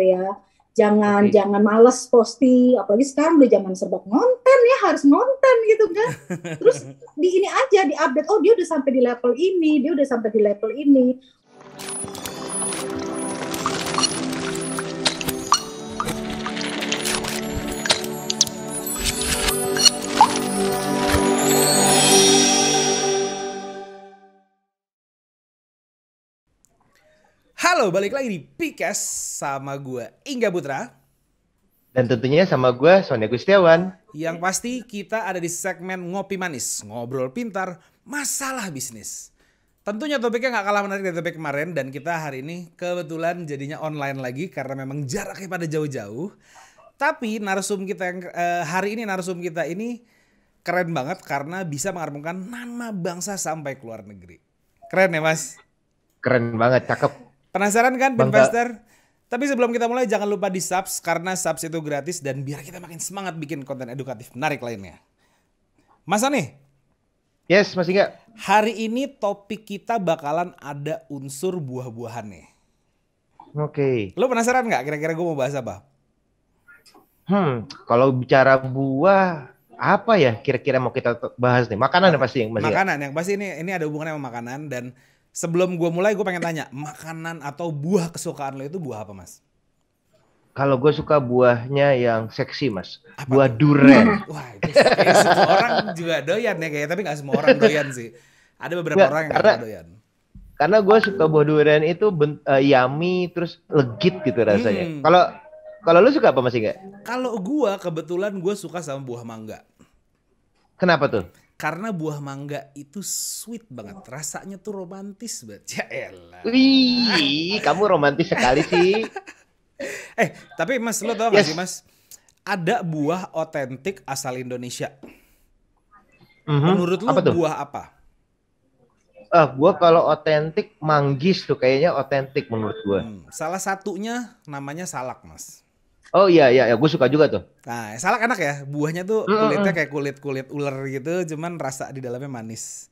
ya. Jangan Oke. jangan males posting, apalagi sekarang udah zaman serba konten ya, harus nonton gitu kan. Terus di ini aja di update, oh dia udah sampai di level ini, dia udah sampai di level ini. Halo, balik lagi di Pikes sama gue Ingga Putra. Dan tentunya sama gue, Sonia Gustiawan. Yang pasti kita ada di segmen Ngopi Manis, ngobrol pintar, masalah bisnis. Tentunya topiknya gak kalah menarik dari topik kemarin. Dan kita hari ini kebetulan jadinya online lagi karena memang jaraknya pada jauh-jauh. Tapi narsum kita yang hari ini keren banget karena bisa mengharumkan nama bangsa sampai ke luar negeri. Keren ya mas? Keren banget, cakep. Penasaran kan Bangga. Pinvestor? Tapi sebelum kita mulai jangan lupa di subs karena subs itu gratis dan biar kita makin semangat bikin konten edukatif menarik lainnya. Mas Ani, Yes, masih nggak? hari ini topik kita bakalan ada unsur buah-buahan nih. Oke. Lo penasaran nggak kira-kira gue mau bahas apa? Kalau bicara buah, apa ya kira-kira mau kita bahas nih? Makanan pasti yang masih nggak? Makanan yang pasti ini ada hubungannya sama makanan. Dan sebelum gue mulai gue pengen tanya, makanan atau buah kesukaan lo itu buah apa mas? Kalau gue suka buahnya yang seksi, Mas. Apa Buah tuh? durian. Wah itu kayaknya semua orang juga doyan ya kayaknya. Tapi gak semua orang doyan sih. Ada beberapa Nggak, orang yang karena gak doyan. karena gue suka buah durian itu yummy, terus legit gitu rasanya. Hmm. Kalau lu suka apa, masih nggak? Kalau gua kebetulan gue suka sama buah mangga. Kenapa tuh? Karena buah mangga itu sweet banget. Rasanya tuh romantis banget. Ya elah. Wih, kamu romantis sekali sih. Tapi mas lo tau gak Yes. sih mas? Ada buah otentik asal Indonesia. Mhm. Menurut lo Apa tuh? buah apa? Gua kalau otentik manggis tuh kayaknya otentik menurut gua. Salah satunya namanya salak mas. Oh iya, gue suka juga tuh. Nah salak enak ya. Buahnya tuh kulitnya kayak kulit ular gitu. Cuman rasa di dalamnya manis.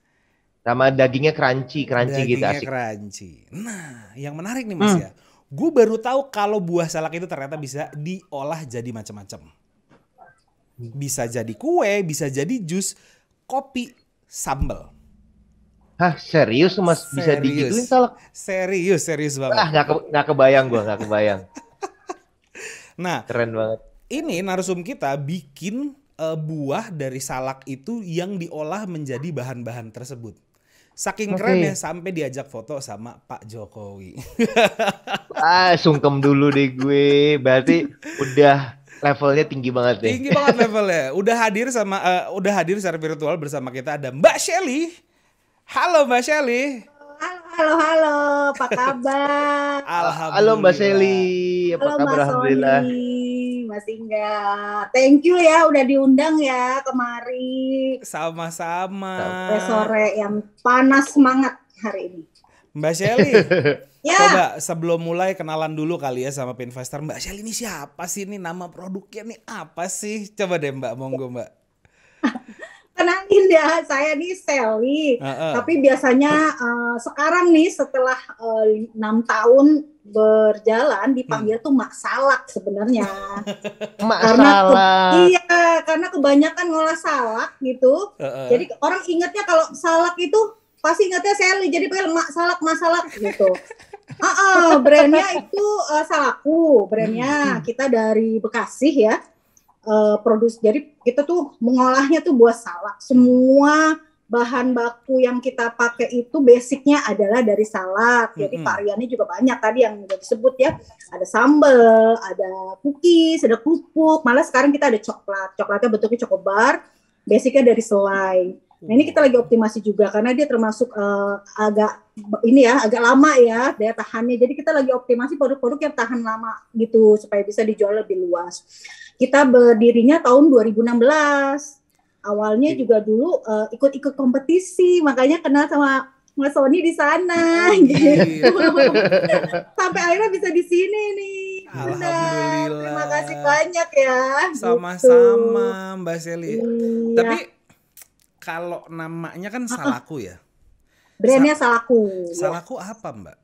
Sama dagingnya crunchy gitu, Dagingnya asik. crunchy. Nah, yang menarik nih Mas ya. Gue baru tahu kalau buah salak itu ternyata bisa diolah jadi macam-macam. Bisa jadi kue, bisa jadi jus, kopi, sambal. Hah, serius tuh, Mas? Bisa digituin salak? Serius banget. Nggak kebayang gua, nggak kebayang. Nah, Keren banget. ini narsum kita bikin buah dari salak itu yang diolah menjadi bahan-bahan tersebut. Saking keren ya sampai diajak foto sama Pak Jokowi. Sungkem dulu deh gue. Berarti udah levelnya tinggi banget nih. Tinggi banget levelnya. Udah hadir secara virtual bersama kita ada Mbak Shelly. Halo Mbak Shelly. Halo, apa kabar? Halo Mbak Shelly, apa Halo kabar? Mas Alhamdulillah. Sony, Mas Ingga. Thank you ya udah diundang ya kemari. Sama-sama. Sore yang panas semangat hari ini. Mbak Shelly, Ya, coba sebelum mulai kenalan dulu kali ya sama Pinvestor. Mbak Shelly ini siapa sih? Ini nama produknya nih apa sih? Coba deh Mbak, monggo Mbak. kenalin ya, saya nih Sally. Tapi biasanya sekarang nih setelah 6 tahun berjalan dipanggil tuh Mak Salak sebenarnya. Mak Karena salak. iya, karena kebanyakan ngolah salak gitu. Jadi orang ingatnya kalau salak itu pasti ingatnya Sally. Jadi panggil Mak Salak gitu. Brandnya itu Salaku, brandnya kita dari Bekasi ya. Jadi kita tuh mengolahnya tuh buah salak. Semua bahan baku yang kita pakai itu basicnya adalah dari salak. Jadi variannya juga banyak tadi yang udah disebut ya. Ada sambal, ada cookies, ada kerupuk. Malah sekarang kita ada coklat. Coklatnya bentuknya cokobar. Basicnya dari selai. Nah ini kita lagi optimasi juga karena dia termasuk agak lama ya daya tahannya. Jadi kita lagi optimasi produk-produk yang tahan lama gitu supaya bisa dijual lebih luas. Kita berdirinya tahun 2016. Awalnya juga dulu ikut-ikut kompetisi, makanya kenal sama Mas Sony di sana gitu. Sampai akhirnya bisa di sini nih. Alhamdulillah. Terima kasih banyak ya. Sama-sama Mbak Shelly. Iya. Tapi kalau namanya kan Salaku ya. Brandnya Salaku. Salaku apa Mbak?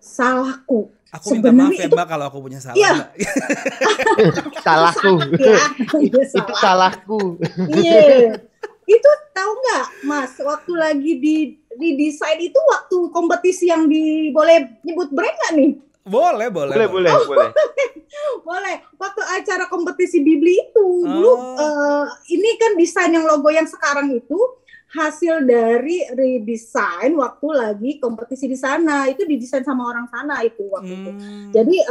salahku. Aku minta maaf ya Mbak kalau aku punya salah. Iya. Salahku. Ya. Itu salahku. Iya. Itu tahu nggak Mas, waktu lagi di desain itu waktu kompetisi yang boleh nyebut brand nggak nih? Boleh. Boleh. Waktu acara kompetisi Bibli itu dulu ini kan desain yang logo yang sekarang itu hasil dari redesign waktu lagi kompetisi di sana. Itu didesain sama orang sana itu waktu itu. Jadi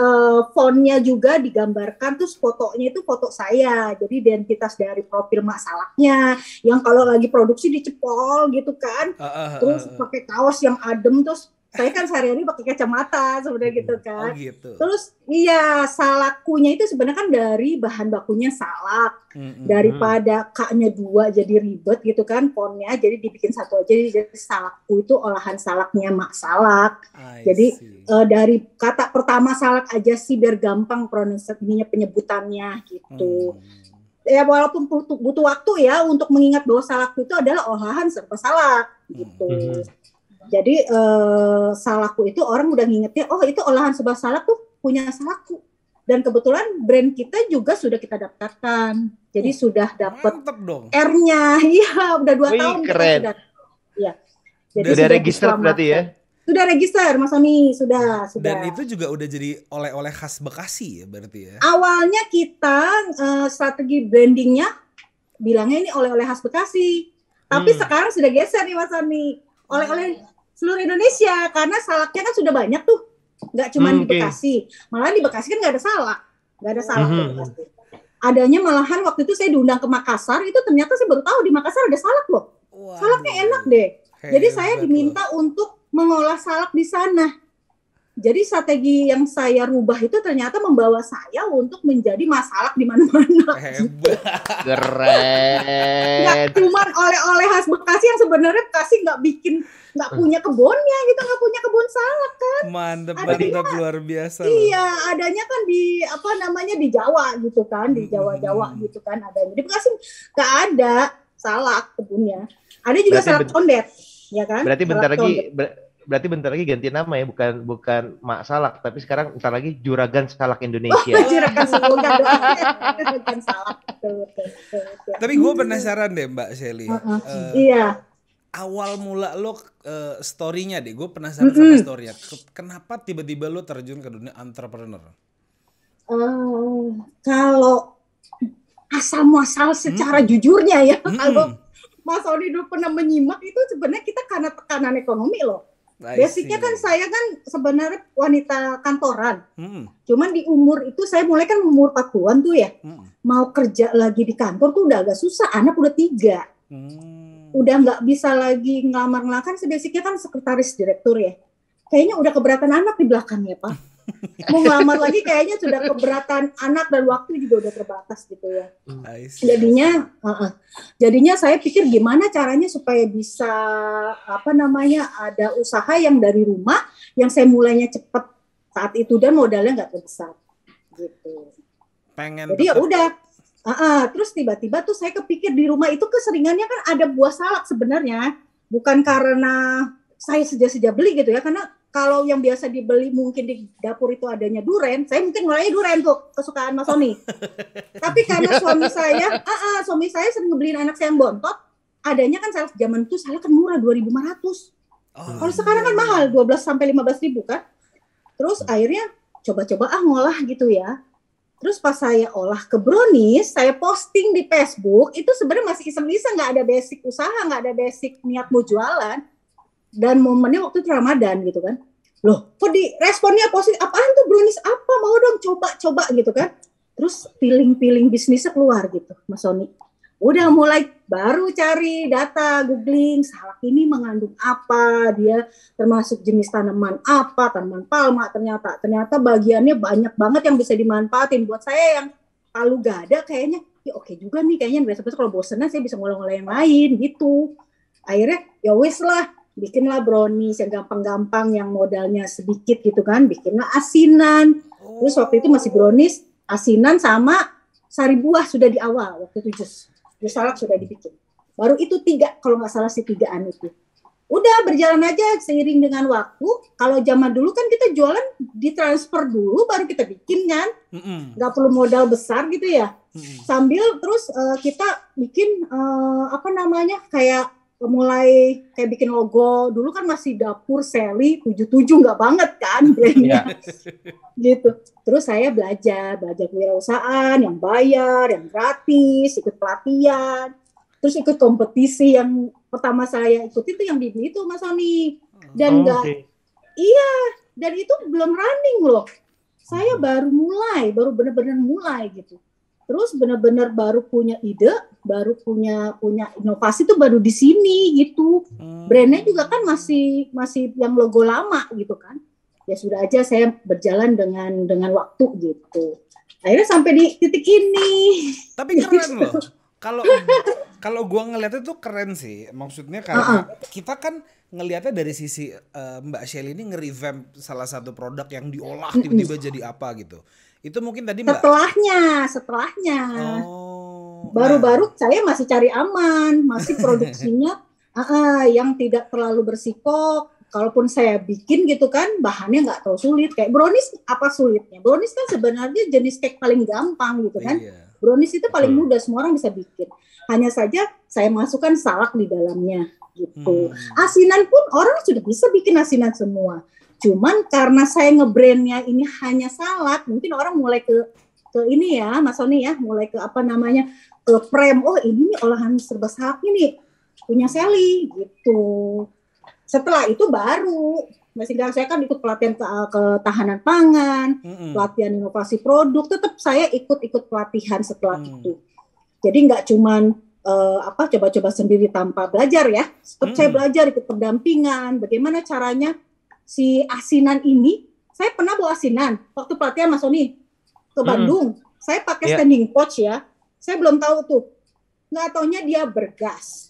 fontnya juga digambarkan, terus fotonya itu foto saya. Jadi identitas dari profil Mak Salaknya yang kalau lagi produksi dicepol gitu kan. Terus pakai kaos yang adem, terus saya kan sehari-hari pakai kacamata sebenarnya gitu kan. Gitu. Terus iya, salakkunya itu sebenarnya kan dari bahan bakunya salak. Daripada K-nya 2 jadi ribet gitu kan fontnya, jadi dibikin satu aja. Jadi salakku itu olahan salaknya Mak Salak. Jadi dari kata pertama salak aja sih biar gampang penyebutannya gitu. Ya walaupun butuh waktu ya untuk mengingat bahwa salakku itu adalah olahan serba salak gitu. Jadi salakku itu orang udah ngingetnya, oh itu olahan serba salak tuh punya salakku. Dan kebetulan brand kita juga sudah kita daftarkan. Jadi sudah dapat R-nya. Iya, udah 2 tahun keren. kita sudah. Iya. Jadi sudah register berarti ya? Sudah register, Mas Sony, sudah. Dan itu juga udah jadi oleh-oleh khas Bekasi ya berarti ya? Awalnya kita strategi brandingnya bilangnya ini oleh-oleh khas Bekasi. Tapi sekarang sudah geser nih Mas Sony. Oleh-oleh seluruh Indonesia, karena salaknya kan sudah banyak tuh, nggak cuma di Bekasi, malah di Bekasi kan nggak ada salak di Bekasi. Adanya malahan waktu itu saya diundang ke Makassar, itu ternyata saya baru tahu di Makassar ada salak loh. Salaknya enak deh. Jadi saya diminta untuk mengolah salak di sana. Jadi strategi yang saya rubah itu ternyata membawa saya untuk menjadi masalak di mana-mana. Hebat. Keren. Nggak cuma oleh-oleh khas Bekasi yang sebenarnya Bekasi nggak punya kebunnya gitu, nggak punya kebun salak kan. Mantap, luar biasa. Iya, adanya kan di di Jawa gitu kan, di Jawa gitu kan adanya. Di Bekasi nggak ada salak kebunnya. Ada juga salak condet, ya kan? Berarti bentar lagi ganti nama ya, bukan Mak Salak, tapi sekarang bentar lagi Juragan Salak Indonesia. Juragan Salak. Tapi gue penasaran deh Mbak Shelly. Iya. Awal mula lo story-nya deh, gue penasaran sama story-nya. Kenapa tiba-tiba lo terjun ke dunia entrepreneur? Kalau asal-muasal secara jujurnya ya, kalau Mas Sony dulu pernah menyimak itu sebenarnya kita karena tekanan ekonomi loh. Basicnya kan saya kan sebenarnya wanita kantoran. Cuman di umur itu saya mulai kan umur 40-an tuh ya. Mau kerja lagi di kantor tuh udah agak susah, anak udah 3. Udah nggak bisa lagi ngelamar kan basicnya kan sekretaris direktur ya. Kayaknya udah keberatan anak di belakangnya Pak. Mau ngelamar lagi kayaknya sudah keberatan anak dan waktu juga udah terbatas gitu ya. Jadinya saya pikir gimana caranya supaya bisa ada usaha yang dari rumah yang saya mulainya cepat saat itu dan modalnya nggak terbesar gitu. Jadi ya udah. Terus tiba-tiba tuh saya kepikir di rumah itu keseringannya kan ada buah salak sebenarnya, bukan karena saya sejak beli gitu ya, karena kalau yang biasa dibeli mungkin di dapur itu adanya duren, saya mungkin mulai duren tuh kesukaan Mas Sony. Tapi karena suami saya sering ngebeliin anak saya yang bontot, adanya kan salak zaman itu salak kan murah 2.500. Kalau sekarang kan mahal 12 sampai 15.000 kan. Terus akhirnya coba-coba ngolah gitu ya. Terus pas saya olah ke brownies, saya posting di Facebook, itu sebenarnya masih iseng-iseng, nggak ada basic usaha, nggak ada basic niat mau jualan. Dan momennya waktu itu Ramadan gitu kan. Loh, kok di responnya positif, apaan tuh brownies apa, mau dong coba gitu kan. Terus feeling bisnisnya keluar gitu, Mas Sony. Udah mulai baru cari data, googling, salak ini mengandung apa, dia termasuk jenis tanaman apa, tanaman palma, ternyata bagiannya banyak banget yang bisa dimanfaatin. Buat saya yang palu gada kayaknya, ya oke juga nih kayaknya, biasa-biasa kalau bosenan saya bisa ngolah-ngolah yang lain gitu. Akhirnya ya wis lah, bikinlah brownies yang gampang-gampang, yang modalnya sedikit gitu kan, bikinlah asinan. Terus waktu itu masih brownies, asinan sama sari buah sudah di awal waktu itu jus salak sudah dibikin. Baru itu 3 kalau nggak salah 3-an itu. Udah berjalan aja seiring dengan waktu. Kalau zaman dulu kan kita jualan ditransfer dulu baru kita bikin kan, nggak perlu modal besar gitu ya. Sambil terus kita bikin kayak mulai kayak bikin logo. Dulu kan masih dapur Sally 77 nggak banget kan brandnya. Gitu. Terus saya belajar kewirausahaan yang bayar, yang gratis, ikut pelatihan. Terus ikut kompetisi yang pertama saya ikut itu yang di itu Mas Sony. Dan dan itu belum running loh. Saya baru benar-benar mulai gitu. Terus benar-benar baru punya ide, baru punya inovasi tuh baru di sini gitu. Brandnya juga kan masih yang logo lama gitu kan. Ya sudah aja saya berjalan dengan waktu gitu. Akhirnya sampai di titik ini. Tapi keren loh. Kalau gua ngeliatnya tuh keren sih. Maksudnya karena kita kan ngelihatnya dari sisi Mbak Shelly ini nge-revamp salah satu produk yang diolah tiba-tiba jadi apa gitu. Itu mungkin tadi Mbak. Setelahnya. Baru-baru saya masih cari aman, masih produksinya yang tidak terlalu bersiko. Kalaupun saya bikin gitu kan, bahannya nggak terlalu sulit. Kayak brownies, apa sulitnya? Brownies kan sebenarnya jenis cake paling gampang gitu kan. Iya. Brownies itu paling mudah, semua orang bisa bikin. Hanya saja saya masukkan salak di dalamnya gitu. Asinan pun orang sudah bisa bikin asinan semua. Cuman karena saya nge-brandnya ini hanya salak, mungkin orang mulai ke ini ya, Mas Sony ya, mulai ke ke frame. Oh ini olahan serba salak ini punya Sally gitu. Setelah itu baru, saya kan ikut pelatihan ketahanan pangan, pelatihan inovasi produk, tetap saya ikut pelatihan setelah itu. Jadi nggak cuman coba-coba sendiri tanpa belajar ya, tetap saya belajar, ikut pendampingan, bagaimana caranya si asinan ini. Saya pernah bawa asinan waktu pelatihan Mas Sony ke Bandung, saya pakai standing pouch ya, saya belum tahu tuh, nggak taunya dia bergas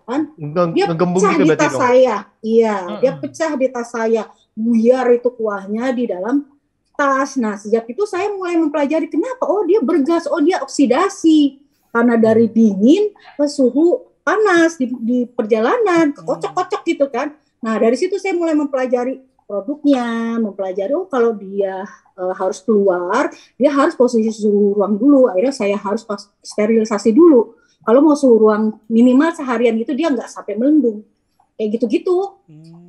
kan, dia pecah di tas saya, dia pecah di tas saya, buyar itu kuahnya di dalam tas. Nah sejak itu saya mulai mempelajari kenapa, dia bergas, dia oksidasi, karena dari dingin ke suhu panas di perjalanan, kocok-kocok gitu kan. Nah dari situ saya mulai mempelajari produknya, mempelajari kalau dia harus keluar, dia harus posisi suhu ruang dulu, akhirnya saya harus sterilisasi dulu. Kalau mau suhu ruang minimal seharian gitu dia nggak sampai melendung. Kayak gitu-gitu.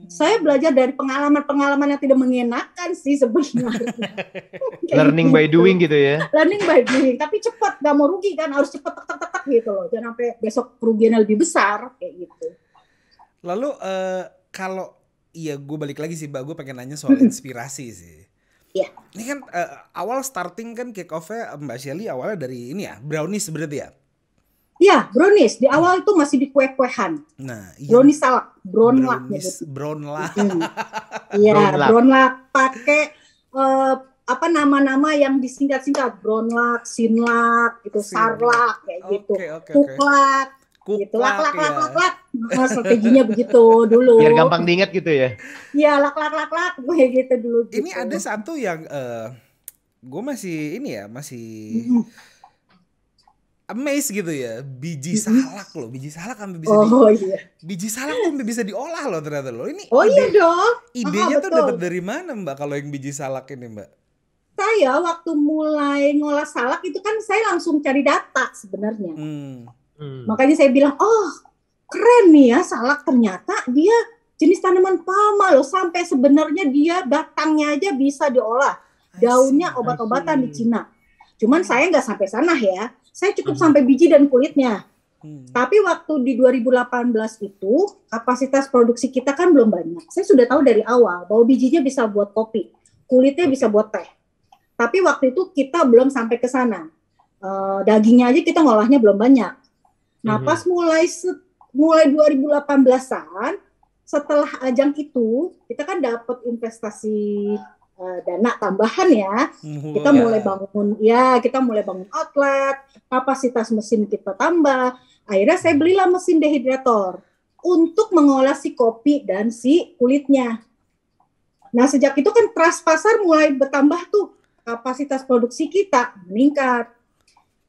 Saya belajar dari pengalaman-pengalaman yang tidak mengenakan sih sebenarnya. Learning by doing gitu ya. Learning by doing, tapi cepat, nggak mau rugi kan, harus cepat tek gitu loh. Jangan sampai besok kerugiannya lebih besar kayak gitu. Lalu kalau gue balik lagi sih Mbak, gue pengen nanya soal inspirasi sih. Iya. Ini kan awal starting kan kick off-nya Mbak Shelly awalnya dari ini ya, brownies berarti ya? Iya, brownies. Di awal itu masih di kue-kuehan. Nah, brownies salak, brownlak. Iya, brownlak pakai nama-nama yang disingkat-singkat, brownlak, sinlak, gitu, sarlak kayak gitu. Kuklak. Gitu, lak. Strateginya begitu dulu. Biar gampang diingat gitu ya. Iya, lak kayak gitu dulu. Ini ada satu yang gue masih amazed gitu ya, biji salak loh, biji salak sampai bisa biji salak sampai bisa diolah loh ternyata loh. Ini iya dong. Idenya tuh dapat dari mana Mbak kalau yang biji salak ini Mbak? Saya waktu mulai ngolah salak itu kan saya langsung cari data sebenarnya. Makanya saya bilang, keren nih ya salak, ternyata dia jenis tanaman palma loh, sampai sebenarnya dia batangnya aja bisa diolah, daunnya obat-obatan di Cina. Cuman saya nggak sampai sana ya. Saya cukup sampai biji dan kulitnya. Tapi waktu di 2018 itu, kapasitas produksi kita kan belum banyak. Saya sudah tahu dari awal bahwa bijinya bisa buat kopi, kulitnya bisa buat teh. Tapi waktu itu kita belum sampai ke sana. Dagingnya aja kita ngolahnya belum banyak. Nah, pas mulai 2018-an, setelah ajang itu, kita kan dapat investasi dana tambahan ya. Kita mulai bangun outlet, kapasitas mesin kita tambah. Akhirnya saya belilah mesin dehidrator untuk mengolah si kopi dan si kulitnya. Nah, sejak itu kan trust pasar mulai bertambah tuh. Kapasitas produksi kita meningkat.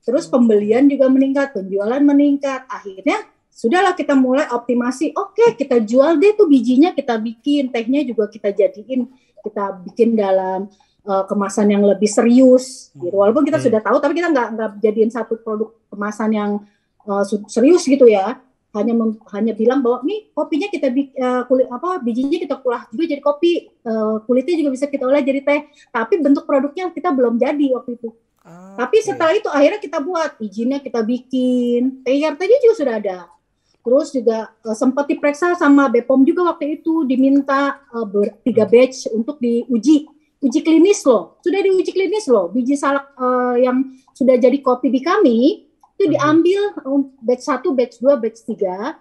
Terus pembelian juga meningkat, penjualan meningkat. Akhirnya Sudahlah kita mulai optimasi. Oke, kita jual deh tuh bijinya, kita bikin, tehnya juga kita jadiin, kita bikin dalam kemasan yang lebih serius. Gitu. Walaupun kita sudah tahu, tapi kita nggak jadiin satu produk kemasan yang serius gitu ya. Hanya bilang bahwa nih kopinya kita bijinya kita olah juga jadi kopi, kulitnya juga bisa kita olah jadi teh. Tapi bentuk produknya kita belum jadi waktu itu. Tapi setelah itu akhirnya kita buat, izinnya kita bikin, tehnya juga sudah ada. Terus juga sempat diperiksa sama BPOM juga waktu itu, diminta 3 batch untuk diuji klinis loh. Sudah diuji klinis loh, biji salak yang sudah jadi kopi di kami, itu diambil batch 1, batch 2, batch 3,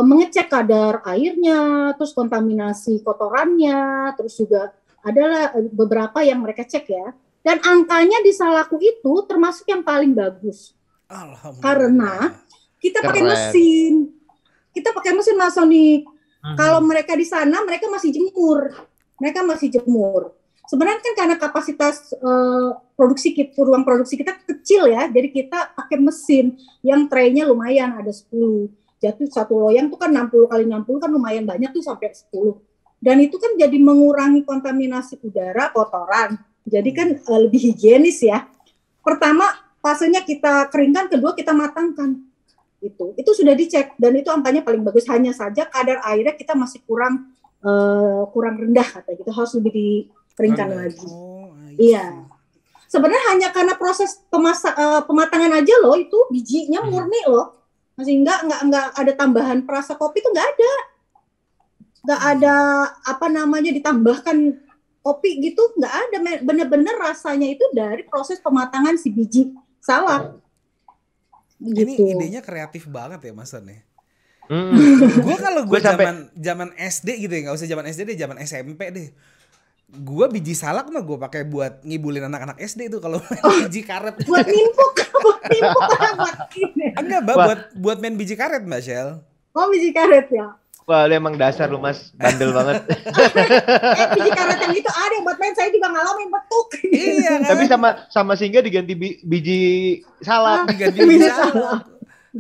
mengecek kadar airnya, terus kontaminasi kotorannya, terus juga adalah beberapa yang mereka cek ya. Dan angkanya di salakku itu termasuk yang paling bagus. Karena kita pakai mesin. Kita pakai mesin Mas Sony. Kalau mereka di sana, mereka masih jemur. Sebenarnya kan karena kapasitas ruang produksi kita kecil ya, jadi kita pakai mesin yang traynya lumayan, ada 10. Jadi satu loyang tuh kan 60 kali 60 kan lumayan banyak tuh sampai 10. Dan itu kan jadi mengurangi kontaminasi udara, kotoran. Jadi kan lebih higienis ya. Pertama, fasenya kita keringkan, kedua kita matangkan. Itu sudah dicek dan itu angkanya paling bagus, hanya saja kadar airnya kita masih kurang rendah kata gitu, harus lebih dikeringkan lagi. Iya. Sebenarnya hanya karena proses pematangan aja loh, itu bijinya murni loh. Masih enggak ada tambahan perasa kopi, itu enggak ada ditambahkan kopi gitu, enggak ada, bener-bener rasanya itu dari proses pematangan si biji salak. Gitu. Ini idenya kreatif banget ya Mas Son ya. Gue zaman SD gitu ya, nggak usah zaman SD deh, zaman SMP deh. Gue biji salak mah gue pakai buat ngibulin anak-anak SD itu kalau main biji karet. Buat nimpuk Enggak, Mbak, buat main biji karet Mbak Shell. Oh, biji karet ya. Wah, lu emang dasar lu Mas, bandel banget. Biji karet yang itu ada buat main, saya juga ngalamin betuk. Iya kan? Tapi sama Singa diganti biji salak. Diganti biji salak.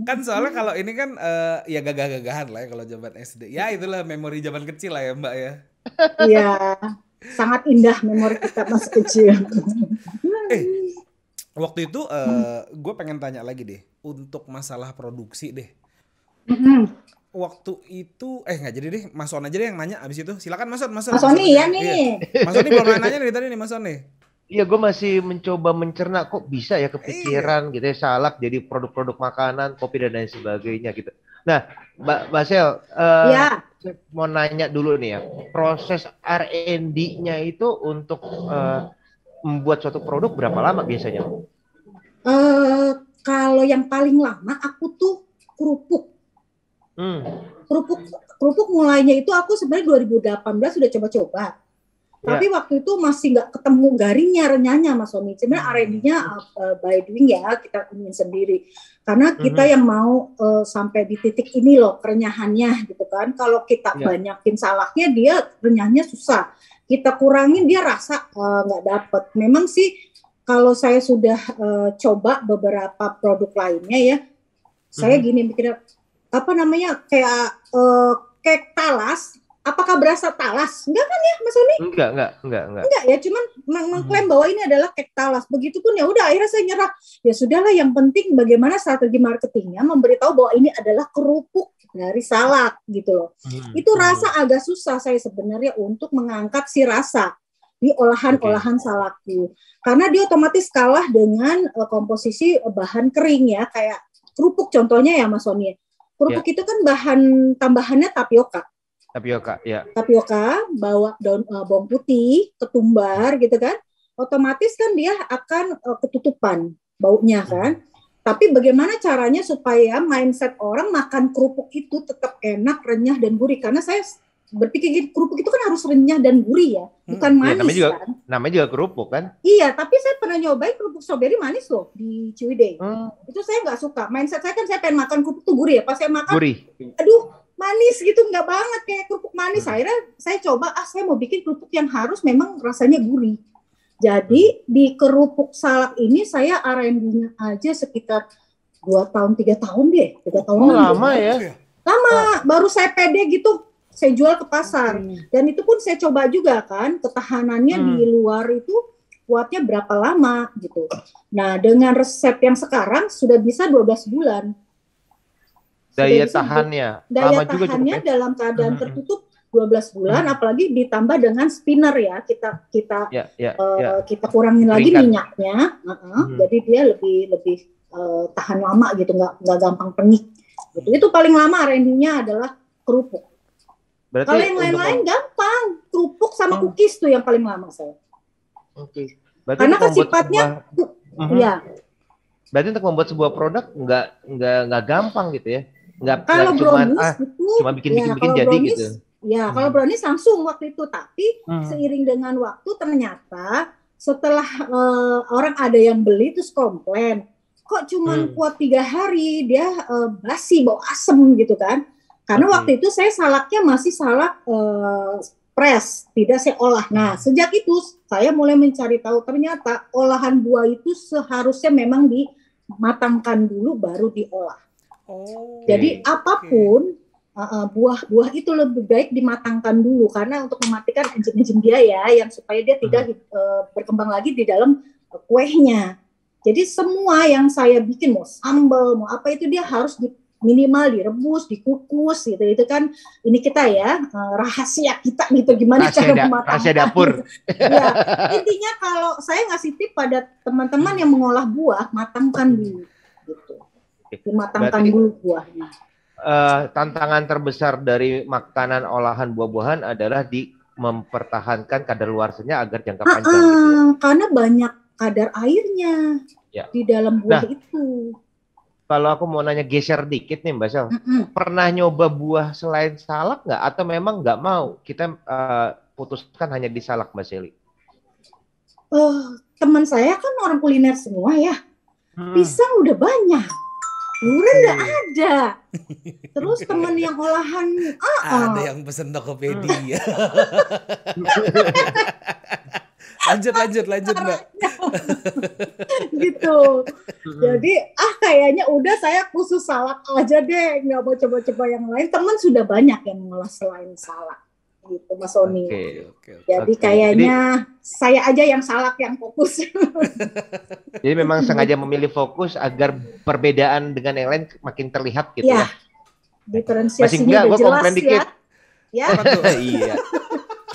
Kan soalnya kalau ini kan ya gagah-gagahan lah ya kalau zaman SD. Ya itulah memori zaman kecil lah ya Mbak ya. Iya, sangat indah memori kita masih kecil. Waktu itu gue pengen tanya lagi deh untuk masalah produksi deh. Waktu itu nggak jadi deh, Mas Son aja deh yang nanya abis itu. Silakan Mas Son. Mas Sony ya nih. Mas Sony belum nanya dari tadi nih Mas Son nih. Iya, gue masih mencoba mencerna kok bisa ya kepikiran gitu ya salak jadi produk-produk makanan, kopi dan lain sebagainya gitu. Nah, Mbak Sel, mau nanya dulu nih ya, proses R&D-nya itu untuk membuat suatu produk berapa lama biasanya? Kalau yang paling lama aku tuh kerupuk. Kerupuk mulainya itu aku sebenarnya 2018 sudah coba-coba. Tapi waktu itu masih nggak ketemu garingnya, renyahnya Mas Sony. Sebenarnya R&D-nya by doing ya, kita ingin sendiri. Karena kita yang mau sampai di titik ini loh kerenyahannya gitu kan. Kalau kita banyakin salaknya dia renyahnya susah. Kita kurangin dia rasa nggak dapet. Memang sih kalau saya sudah coba beberapa produk lainnya ya, saya gini mikirnya, kayak talas, apakah berasa talas? Enggak kan ya Mas Sony? Enggak ya, cuman mengklaim bahwa ini adalah kek talas. Begitupun ya udah akhirnya saya nyerah. Ya sudahlah, yang penting bagaimana strategi marketingnya memberitahu bahwa ini adalah kerupuk dari salak gitu loh. Itu rasa agak susah saya sebenarnya untuk mengangkat si rasa di olahan salakku. Karena dia otomatis kalah dengan komposisi bahan kering ya, kayak kerupuk contohnya ya Mas Sony. Kerupuk itu kan bahan tambahannya tapioka, bawa daun bawang putih, ketumbar gitu kan. Otomatis kan dia akan ketutupan baunya kan. Tapi bagaimana caranya supaya mindset orang makan kerupuk itu tetap enak, renyah dan gurih? Karena saya berpikir kerupuk itu kan harus renyah dan gurih ya, bukan manis kan. Namanya juga kerupuk kan? Iya, tapi saya pernah nyobain kerupuk strawberry manis loh di Ciwidey. Itu saya nggak suka. Mindset saya kan saya pengen makan kerupuk tuh gurih ya. Pas saya makan, aduh manis gitu, nggak banget kayak kerupuk manis. Akhirnya saya coba, saya mau bikin kerupuk yang harus memang rasanya gurih. Jadi di kerupuk salak ini saya R&D-nya aja sekitar 2 tahun, 3 tahun deh, 3 tahun. Lama ya? Lama, baru saya pede gitu, saya jual ke pasar. Dan itu pun saya coba juga kan, ketahanannya di luar itu kuatnya berapa lama gitu. Nah, dengan resep yang sekarang sudah bisa 12 bulan. Daya tahannya juga dalam keadaan tertutup 12 bulan, apalagi ditambah dengan spinner ya, kita kurangin lagi minyaknya, jadi dia lebih tahan lama gitu, nggak gampang penyik. Gitu. Itu paling lama R&D-nya adalah kerupuk. Kalau yang lain-lain gampang, kerupuk sama cookies tuh yang paling lama saya. Oke. Karena kan sifatnya, ya. Berarti untuk membuat sebuah produk nggak gampang gitu ya? Kalau brownies itu, cuma bikin jadi gitu. Ya, kalau brownies langsung waktu itu, tapi seiring dengan waktu ternyata setelah orang ada yang beli terus komplain, kok cuman kuat 3 hari dia basi, bau asem gitu kan. Karena waktu itu saya salaknya masih salak press, tidak saya olah. Nah, sejak itu saya mulai mencari tahu ternyata olahan buah itu seharusnya memang dimatangkan dulu baru diolah. Jadi apapun buah-buah itu lebih baik dimatangkan dulu karena untuk mematikan enzim-enzim dia ya, yang supaya dia tidak berkembang lagi di dalam kuehnya. Jadi semua yang saya bikin, mau sambal, mau apa itu dia harus minimal direbus, dikukus gitu. Itu kan ini kita ya, rahasia kita gitu, gimana cara mematangkan. Rahasia dapur. Ya, intinya kalau saya ngasih tip pada teman-teman yang mengolah buah, matangkan dulu gitu. Dimatangkan dulu buahnya. Tantangan terbesar dari makanan olahan buah-buahan adalah mempertahankan kadaluarsanya agar jangka panjang gitu ya. Karena banyak kadar airnya di dalam buah itu. Kalau aku mau nanya geser dikit nih Mbak Sel, pernah nyoba buah selain salak nggak? Atau memang nggak mau? Kita putuskan hanya di salak Mbak Seli. Teman saya kan orang kuliner semua ya. Pisang udah banyak. Durian nggak ada. Terus teman yang olahan ada yang pesen Tokopedia. lanjut Mbak. Gitu. Jadi kayaknya udah saya khusus salak aja deh, nggak mau coba-coba yang lain. Teman sudah banyak yang mengolah selain salak gitu Mas Oni. Jadi kayaknya saya aja yang salak yang fokus. Jadi memang sengaja memilih fokus agar perbedaan dengan yang lain makin terlihat gitu ya. Diferensiasinya udah jelas dikit. Ya. Iya.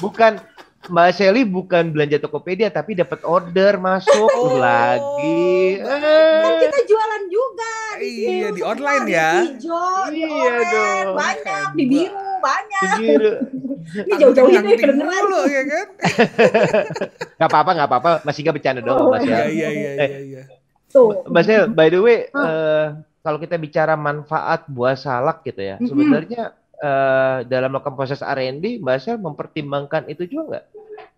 Bukan Mbak Seli bukan belanja Tokopedia tapi dapat order masuk lagi. Kan kita jualan juga di sini. Iya, di online ya. Di hijau, di oranye, banyak, di biru banyak. Ini jauh-jauh ini kedengeran dulu ya kan. Gak apa-apa, masih gak bercanda doang Mbak Sel. Iya. Tuh. Mbak Sel, by the way, kalau kita bicara manfaat buah salak gitu ya, sebenarnya dalam melakukan proses R&D, Mbak Sel mempertimbangkan itu juga nggak?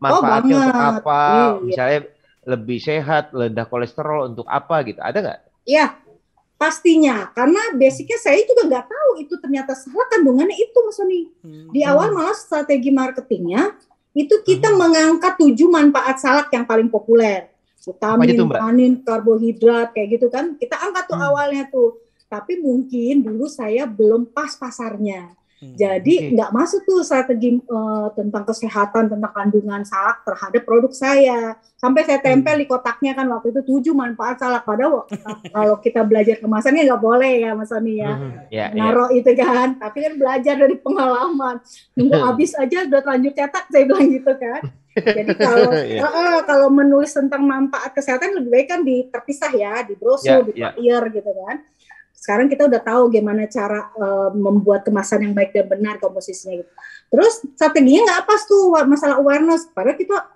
Manfaatnya untuk apa? Misalnya lebih sehat, rendah kolesterol, untuk apa gitu? Ada nggak? Iya, pastinya. Karena basicnya saya juga nggak tahu itu ternyata salak kandungannya itu Mas Soni. Di awal malah strategi marketingnya, itu kita mengangkat 7 manfaat salak yang paling populer. Vitamin, tanin, karbohidrat, kayak gitu kan. Kita angkat tuh awalnya tuh. Tapi mungkin dulu saya belum pas pasarnya. Jadi nggak masuk tuh strategi tentang kesehatan, tentang kandungan salak terhadap produk saya. Sampai saya tempel di kotaknya kan waktu itu 7 manfaat salak. Padahal kalau kita belajar kemasannya nggak boleh ya Mas Ani ya. Naruh itu kan. Tapi kan belajar dari pengalaman. Nunggu habis aja udah lanjut cetak, saya bilang gitu kan. Jadi kalau menulis tentang manfaat kesehatan lebih baik kan terpisah ya, di brosur, di flyer gitu kan. Sekarang kita udah tahu gimana cara membuat kemasan yang baik dan benar komposisinya gitu. Terus strateginya nggak pas tuh masalah awareness. Padahal kita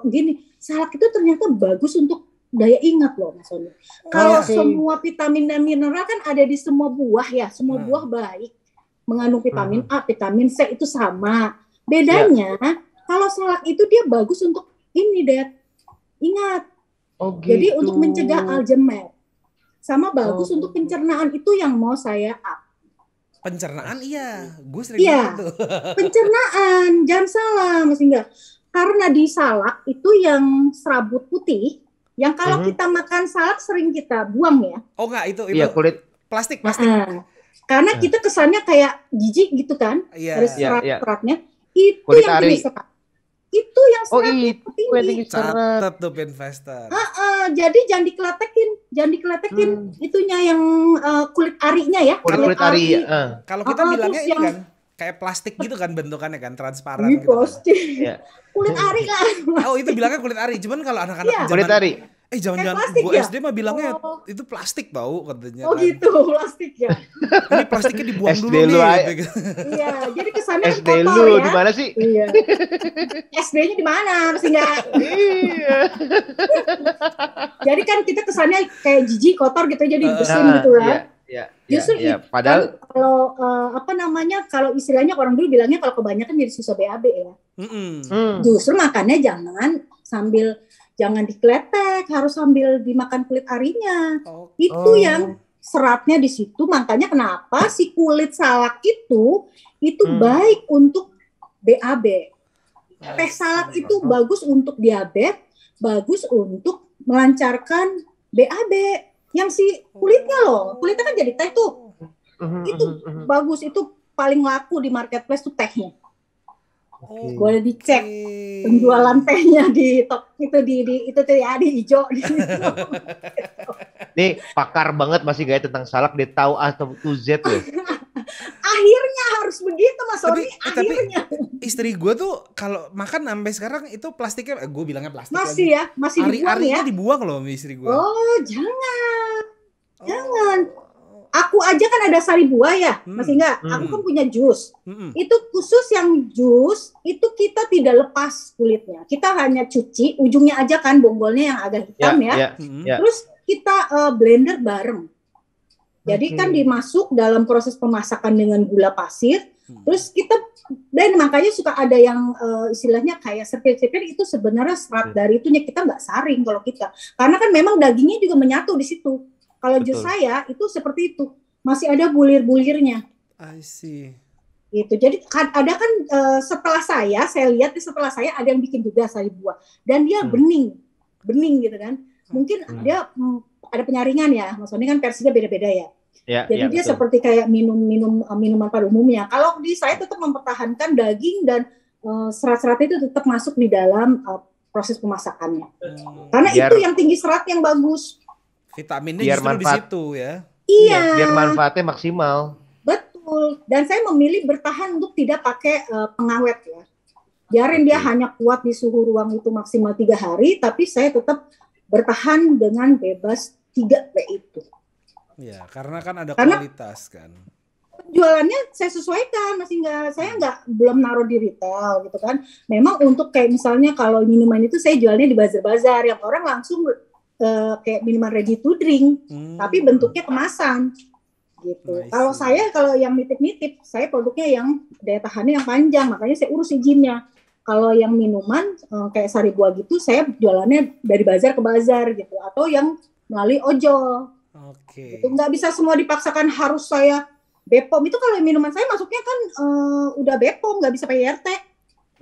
gini, salak itu ternyata bagus untuk daya ingat loh Mas Soni. Kalau semua vitamin dan mineral kan ada di semua buah ya, semua buah baik. Mengandung vitamin A, vitamin C itu sama. Bedanya kalau salak itu dia bagus untuk ini deh, ingat. Jadi untuk mencegah Alzheimer. Sama bagus untuk pencernaan, itu yang mau saya up. Pencernaan iya, gue sering tuh. Pencernaan, jangan salah Mas Ingga. Karena di salak itu yang serabut putih Yang kalau kita makan salak sering kita buang ya. Oh enggak, itu Iya, kulit plastik. Karena kita kesannya kayak jijik gitu kan, dari serat-seratnya. Itu kulit yang tinggi serat. Itu yang seratnya tinggi. Catat tuh Pinvestor. Jadi jangan dikeletekin itunya yang kulit arinya ya. Kulit ari. Kalau kita bilangnya ini kan kayak plastik gitu kan bentukannya kan, transparan gitu. Kan. Kulit ari lah. Oh itu bilangnya kulit ari, cuman kalau anak-anak zaman kulit ari. Jangan-jangan gue SD mah bilangnya itu plastik tau katanya. Oh kan. Gitu plastik ya. Ini plastiknya dibuang SD dulu nih. Gitu. Iya, jadi kesannya SD kotor lu ya. Di mana sih? Iya. SD-nya di mana? Masih enggak. Iya. Jadi kan kita kesannya kayak jijik, kotor gitu, jadi bersihin gitu kan. Justru padahal kan, kalau kalau istilahnya orang dulu bilangnya kalau kebanyakan jadi sisa BAB ya. Justru makannya jangan dikletek, harus sambil dimakan kulit arinya. Itu yang seratnya di situ, makanya kenapa si kulit salak itu baik untuk BAB. Teh salak itu bagus untuk diabetes, bagus untuk melancarkan BAB. Yang si kulitnya kan jadi teh tuh. Itu bagus, itu paling laku di marketplace tuh tehnya. Boleh dicek penjualan tehnya di itu tuh ya, di hijau. Nih pakar banget masih gaya tentang salak, dia tahu A to Z loh. Akhirnya harus begitu Mas Sony. Akhirnya. Tapi istri gue tuh kalau makan sampai sekarang itu plastiknya, gue bilangnya plastik. Masih dibuang ya. Dibuang loh istri gue. Oh jangan. Aku aja kan ada sari buah ya, masih enggak? Aku kan punya jus. Itu khusus yang jus, itu kita tidak lepas kulitnya. Kita hanya cuci, ujungnya aja kan bonggolnya yang agak hitam ya. Terus kita blender bareng. Jadi kan dimasuk dalam proses pemasakan dengan gula pasir. Terus kita, dan makanya suka ada yang istilahnya kayak sepir-sepir, itu sebenarnya serat dari itunya, kita nggak saring kalau kita. Karena kan memang dagingnya juga menyatu di situ. Kalau jus saya itu seperti itu, masih ada bulir-bulirnya. I see. Gitu. Jadi ada kan setelah saya lihat setelah saya ada yang bikin juga sari buah dan dia bening gitu kan. Mungkin dia ada penyaringan ya, maksudnya kan versinya beda-beda ya. Jadi dia betul. Seperti kayak minuman pada umumnya. Kalau di saya tetap mempertahankan daging dan serat-serat itu tetap masuk di dalam proses pemasakannya. Karena itu yang tinggi serat yang bagus. Vitaminnya justru di situ ya. Iya. Biar manfaatnya maksimal. Betul. Dan saya memilih bertahan untuk tidak pakai pengawet ya. Biarin dia hanya kuat di suhu ruang itu maksimal 3 hari, tapi saya tetap bertahan dengan bebas 3P itu. Ya, karena kan ada kualitas kan. Penjualannya saya sesuaikan, saya belum naruh di retail gitu kan. Memang untuk kayak misalnya kalau minuman itu saya jualnya di bazar-bazar yang orang langsung kayak minuman ready to drink, tapi bentuknya kemasan gitu. Kalau yang nitip-nitip, saya produknya yang daya tahannya yang panjang, makanya saya urus izinnya. Kalau yang minuman kayak sari buah gitu, saya jualannya dari bazar ke bazar gitu, atau yang melalui ojol. Gitu. Nggak bisa semua dipaksakan harus saya BPOM. Itu kalau minuman saya masuknya kan udah BPOM, nggak bisa pakai RT.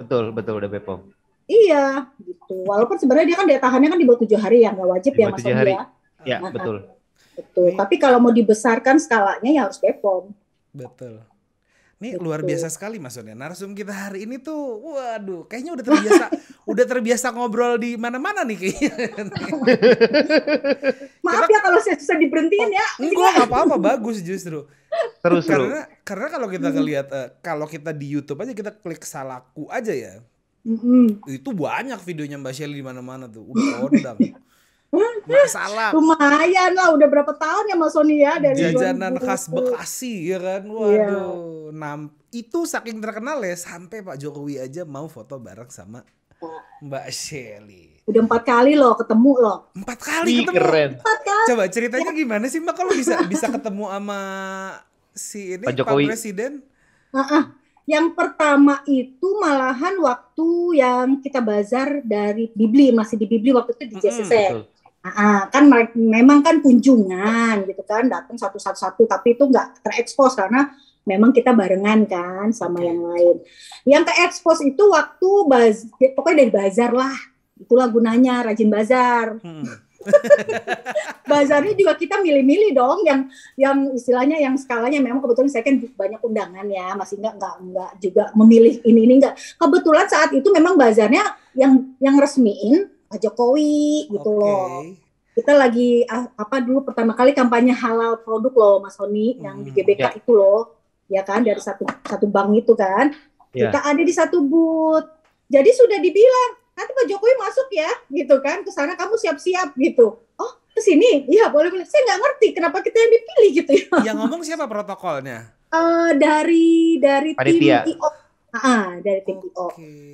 Betul udah BPOM. Iya, gitu. Walaupun sebenarnya dia kan daya tahannya kan di bawah 7 hari ya, nggak wajib ya Mas Odi ya. Ya, betul. Tapi kalau mau dibesarkan skalanya ya harus BPOM. Betul. Ini luar biasa sekali Mas Sonia. Narsum kita hari ini tuh, waduh, kayaknya udah terbiasa ngobrol di mana-mana nih kayaknya. Maaf ya kalau saya susah diberhentiin ya. Enggak apa-apa, bagus justru. Terus karena kalau kita ngelihat kalau kita di YouTube aja kita klik Salakku aja ya. Itu banyak videonya Mbak Shelly di mana-mana tuh, udah kondang. Masalah. Lumayan lah, udah berapa tahun ya Mas Sony ya dari jajanan khas Bekasi ya kan. Waduh. Itu saking terkenal ya sampai Pak Jokowi aja mau foto bareng sama Mbak Shelly. Udah 4 kali loh ketemu loh. 4 kali ketemu. Keren. 4 kali. Coba ceritanya gimana sih Mbak kalau bisa ketemu sama si ini Pak Presiden? Yang pertama itu malahan waktu yang kita bazar dari Bibli, masih di Bibli waktu itu di JCC. Kan memang kan kunjungan gitu kan, datang satu-satu, tapi itu nggak terekspos karena memang kita barengan kan sama yang lain. Yang terekspos itu waktu pokoknya dari bazar lah. Itulah gunanya rajin bazar. Bazarnya juga kita milih-milih dong yang istilahnya yang skalanya memang kebetulan saya kan banyak undangan ya, masih enggak juga memilih ini enggak. Kebetulan saat itu memang bazarnya yang resmiin Pak Jokowi gitu loh. Kita lagi dulu pertama kali kampanye halal produk loh Mas Honi yang di GBK itu loh. Ya kan dari satu bank itu kan. Kita ada di satu booth. Jadi sudah dibilang nanti Pak Jokowi masuk ya, gitu kan, ke sana kamu siap-siap gitu. Oh, ke sini? Iya, boleh. Saya nggak ngerti kenapa kita yang dipilih gitu ya. Yang ngomong siapa protokolnya? Dari tim IO. Dari tim IO.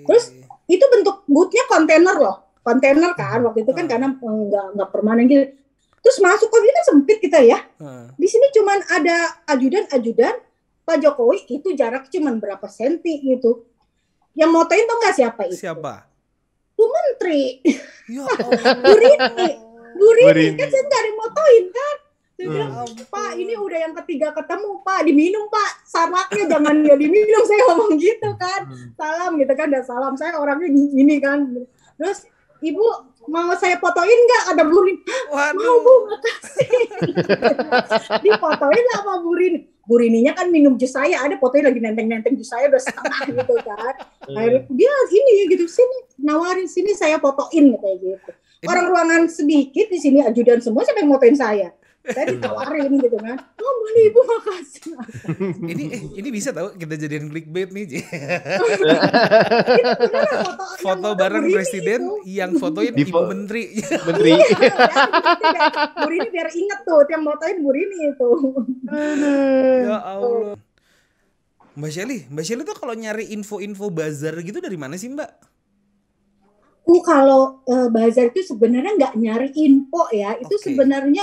Terus itu bentuk booth-nya kontainer loh. Kontainer kan, waktu itu kan karena nggak permanen gitu. Terus masuk kok kan sempit kita ya. Di sini cuman ada ajudan-ajudan Pak Jokowi itu jarak cuman berapa senti gitu. Yang motoin tuh nggak siapa itu? Siapa? Bu Menteri. Ya Bu Rini kan saya nggak dimotoin kan. Saya bilang, Pak ini udah yang ketiga ketemu Pak, diminum Pak, saraknya jangan dia diminum, saya ngomong gitu kan. Salam gitu kan, dan salam saya orangnya gini kan. Terus Ibu mau saya fotoin nggak? Ada Bu Rini. Mau Bu, makasih. Difotoin lah sama Bu Rini. Bu Rininya kan minum jus saya, ada fotonya lagi nenteng-nenteng jus saya udah setengah gitu kan. Akhirnya dia ini gitu, sini nawarin sini saya fotoin kayak gitu. Orang ruangan sedikit di sini ajudan semua siapa yang fotoin saya. Saya ditawarin gitu kan. Oh boleh Ibu, makasih. Ini bisa tahu kita jadiin clickbait nih. Foto bareng presiden itu. Yang fotoin Ibu Menteri. Menteri. Bu Rini biar inget tuh, yang fotoin Bu Rini itu. Ya Allah. Mbak Shelly tuh kalau nyari info-info bazar gitu dari mana sih Mbak? Kalau bazar itu sebenarnya nggak nyari info ya, itu sebenarnya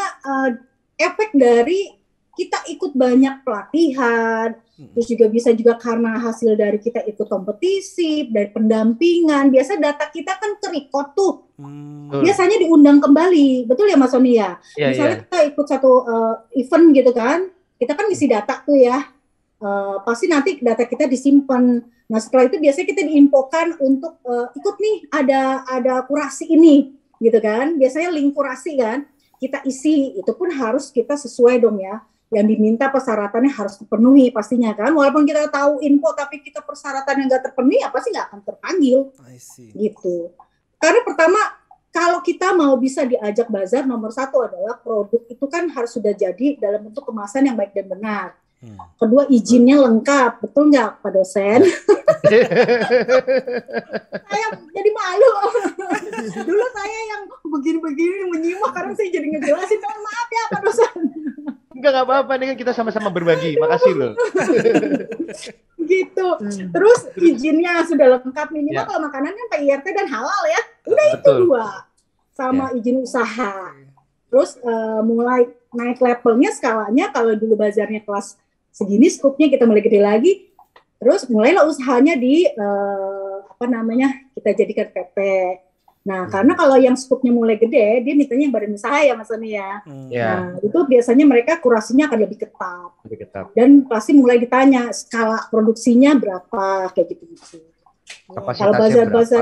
efek dari kita ikut banyak pelatihan, terus juga bisa juga karena hasil dari kita ikut kompetisi, dari pendampingan, biasa data kita kan ke-record tuh, biasanya diundang kembali, betul ya Mas Sony ya? Misalnya kita ikut satu event gitu kan, kita kan ngisi data tuh ya, pasti nanti data kita disimpan. Nah setelah itu biasanya kita diinfokan untuk ikut nih ada kurasi ini gitu kan, biasanya link kurasi kan kita isi, itu pun harus kita sesuai dong ya, yang diminta persyaratannya harus terpenuhi pastinya kan, walaupun kita tahu info tapi kita persyaratannya nggak terpenuhi apa sih nggak akan terpanggil gitu. Karena pertama kalau kita mau bisa diajak bazar, nomor satu adalah produk itu kan harus sudah jadi dalam bentuk kemasan yang baik dan benar. Kedua izinnya lengkap, betul nggak Pak dosen? Saya jadi malu. Dulu saya yang begini-begini menyimak karena saya jadi ngejelasin. Mohon maaf ya Pak dosen. Enggak apa-apa, nih kan kita sama-sama berbagi. Makasih loh. Gitu. Terus izinnya sudah lengkap minimal kalau makanan kan PIRT dan halal ya. Udah itu dua. Sama izin usaha. Terus mulai naik levelnya skalanya, kalau dulu bazarnya kelas segini, skupnya kita mulai gede lagi, terus mulailah usahanya kita jadikan PP. Nah, karena kalau yang skupnya mulai gede, dia mintanya yang badan usaha ya Mas Sony ya. Nah, itu biasanya mereka kurasinya akan lebih ketat. Dan pasti mulai ditanya skala produksinya berapa, kayak gitu-gitu. Kalau bazar-bazar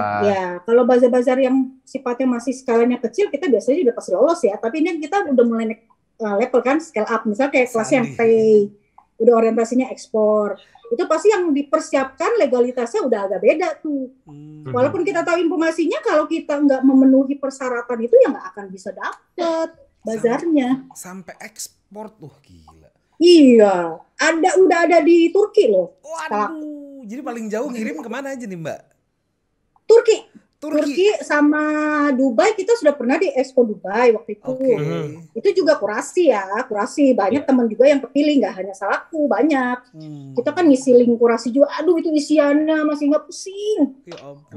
kalau bazar-bazar yang sifatnya masih skalanya kecil, kita biasanya udah pasti lolos ya. Tapi ini kita udah mulai naik level kan, scale up. Misalnya kayak kelasnya yang pay, udah orientasinya ekspor, itu pasti yang dipersiapkan legalitasnya udah agak beda tuh. Walaupun kita tahu informasinya, kalau kita nggak memenuhi persyaratan itu ya nggak akan bisa dapet bazarnya. Sampai ekspor tuh gila. Iya, udah ada di Turki loh. Waduh, jadi paling jauh ngirim kemana aja nih Mbak? Turki sama Dubai, kita sudah pernah di Expo Dubai waktu itu. Itu juga kurasi banyak teman juga yang kepilih, nggak hanya salahku, banyak. Kita kan ngisi link kurasi juga, aduh itu isiannya masih nggak pusing.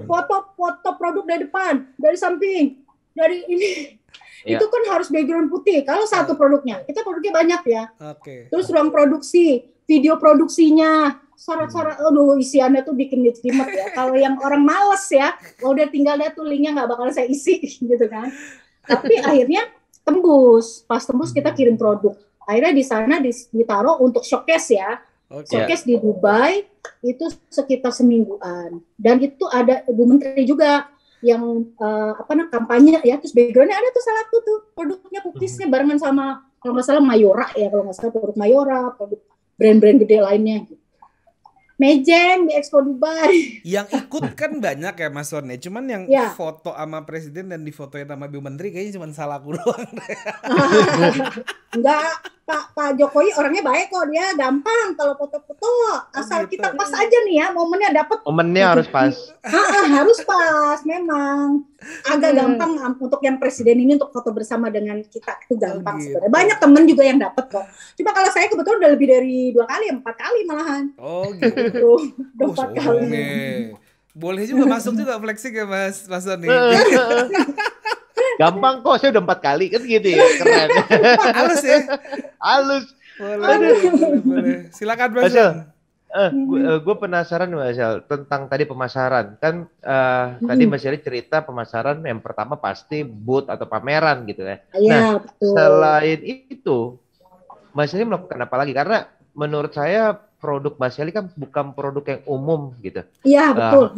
Foto produk dari depan, dari samping, dari ini. Itu kan harus background putih. Kalau satu produknya, kita produknya banyak ya. Terus ruang produksi, video produksinya, syarat-syarat, isiannya tuh bikin jelimet ya. Kalau yang orang males ya, udah tinggal lihat tuh linknya nggak bakal saya isi gitu kan. Tapi akhirnya tembus, pas tembus kita kirim produk. Akhirnya di sana ditaruh untuk showcase ya. Showcase di Dubai itu sekitar semingguan. Dan itu ada Bu Menteri juga. kampanye ya, terus backgroundnya ada tuh salakku tuh, produknya cookiesnya barengan sama kalau nggak salah Mayora ya, kalau nggak salah produk Mayora, produk brand-brand gede lainnya. Mejeng di Expo Dubai. Yang ikut kan banyak ya Mas Son ya. Cuman yang foto sama presiden dan difotoin sama Bu Menteri kayaknya cuma salahku doang. Enggak, Pak Jokowi orangnya baik kok, dia gampang kalau foto-foto asal kita pas aja nih ya, momennya dapat. Momennya harus pas. Harus pas memang. Agak gampang untuk yang presiden ini untuk foto bersama dengan kita itu gampang sebenarnya. Banyak temen juga yang dapat kok. Cuma kalau saya kebetulan udah lebih dari 2 kali, 4 kali malahan. Oh gitu. 4 kali. Boleh juga masuk juga flexing ya Mas Sony. Gampang kok, saya udah 4 kali kan gitu ya, keren. Halus ya? Halus. Boleh. Silakan Mas Son. Gue penasaran Mbak Sel tentang tadi pemasaran kan tadi Mbak Sel cerita pemasaran yang pertama pasti booth atau pameran gitu ya. Nah betul. Selain itu Mbak Sel melakukan apa lagi karena menurut saya produk Mbak Sel kan bukan produk yang umum gitu. Iya betul.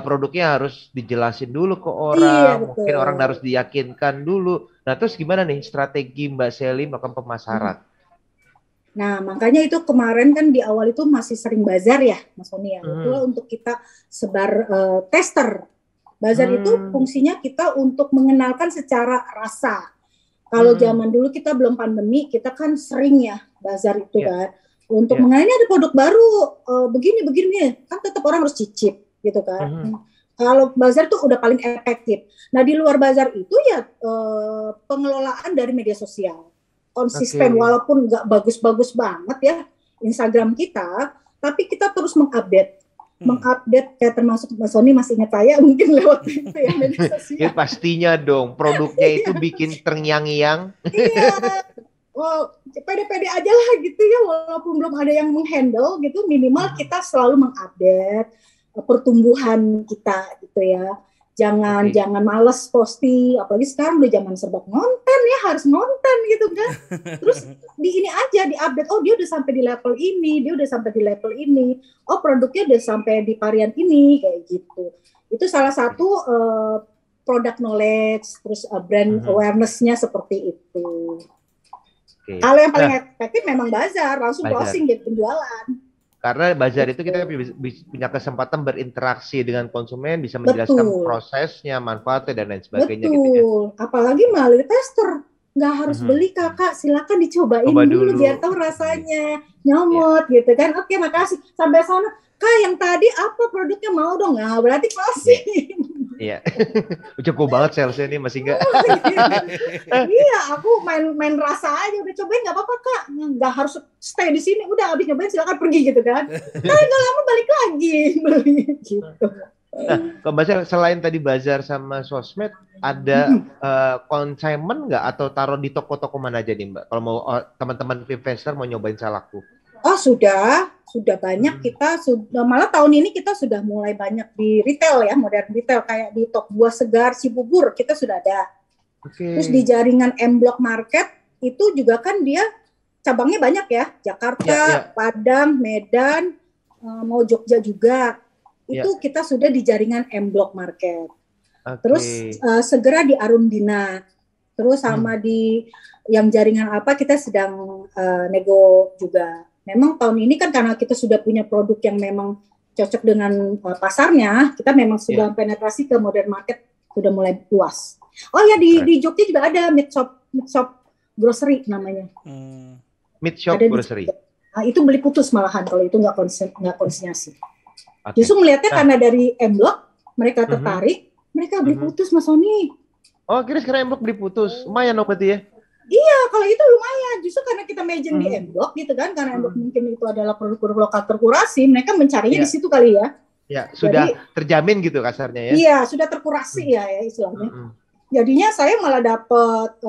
Produknya harus dijelasin dulu ke orang, mungkin orang harus diyakinkan dulu. Nah terus gimana nih strategi Mbak Sel melakukan pemasaran? Nah, makanya itu kemarin kan di awal itu masih sering bazar ya, Mas Sony ya. Itu untuk kita sebar tester. Bazar itu fungsinya kita untuk mengenalkan secara rasa. Kalau zaman dulu kita belum pandemi, kita kan sering ya bazar itu kan. Untuk mengenalnya ada produk baru, begini, kan tetap orang harus cicip gitu kan. Kalau bazar itu udah paling efektif. Nah, di luar bazar itu ya pengelolaan dari media sosial. Konsisten walaupun nggak bagus-bagus banget ya Instagram kita, tapi kita terus mengupdate kayak termasuk Mas Sony masih ingat saya mungkin lewat itu ya media sosial. Ya pastinya dong, produknya itu bikin terngiang-ngiang. Iya, pede-pede aja lah gitu ya, walaupun belum ada yang menghandle gitu, minimal kita selalu mengupdate pertumbuhan kita gitu ya. Jangan malas posting, apalagi sekarang udah zaman serba konten ya, harus nonton gitu kan. Terus di ini aja di-update, oh dia udah sampai di level ini, dia udah sampai di level ini, oh produknya udah sampai di varian ini, kayak gitu. Itu salah satu product knowledge, terus brand awareness-nya seperti itu. Kalau yang paling efektif memang bazar, langsung closing jadi penjualan. Karena bazar itu kita punya kesempatan berinteraksi dengan konsumen, bisa menjelaskan prosesnya, manfaatnya, dan lain sebagainya. Betul, gitu ya. Apalagi melalui tester. Nggak harus beli kakak, silakan dicobain dulu biar tahu rasanya, nyomot gitu kan. Oke, makasih. Sampai sana, Kak yang tadi apa produknya mau dong? Nah, berarti closing. Iya, cukup banget salesnya nih masih enggak. Iya, aku main rasa aja, udah cobain nggak apa-apa Kak, nggak harus stay di sini, udah habis nyobain silakan pergi gitu kan. Tapi nggak lama balik lagi beli gitu. Nah, Kak Basel, selain tadi bazar sama sosmed, ada consignment nggak atau taruh di toko-toko mana aja nih Mbak? Kalau mau teman-teman investor mau nyobain salakku? Oh sudah banyak kita sudah, malah tahun ini kita sudah mulai banyak di retail ya, modern retail kayak di Tok Buah Segar, Cibubur kita sudah ada. Terus di jaringan M Block Market itu juga kan dia cabangnya banyak ya, Jakarta, Padang, Medan, mau Jogja juga. Itu kita sudah di jaringan M Block Market. Terus segera di Arundina. Terus sama di yang jaringan apa kita sedang nego juga. Memang tahun ini kan karena kita sudah punya produk yang memang cocok dengan pasarnya, kita memang sudah penetrasi ke modern market sudah mulai luas. Oh ya di Jogja juga ada Meat Shop Grocery namanya. Meat Shop Grocery. Itu beli putus malahan kalau itu nggak konsinyasi. Justru melihatnya karena dari M Block mereka tertarik, mereka beli putus Mas Sony. Oh, kira sekarang M Block beli putus, lumayan dong berarti ya? Iya, kalau itu lumayan. Justru karena kita mention di M Block gitu kan, karena M Block mungkin itu adalah produk-produk lokal terkurasi, mereka mencarinya di situ kali ya. Ya, sudah terjamin gitu kasarnya ya. Iya, sudah terkurasi ya istilahnya. Jadinya saya malah dapat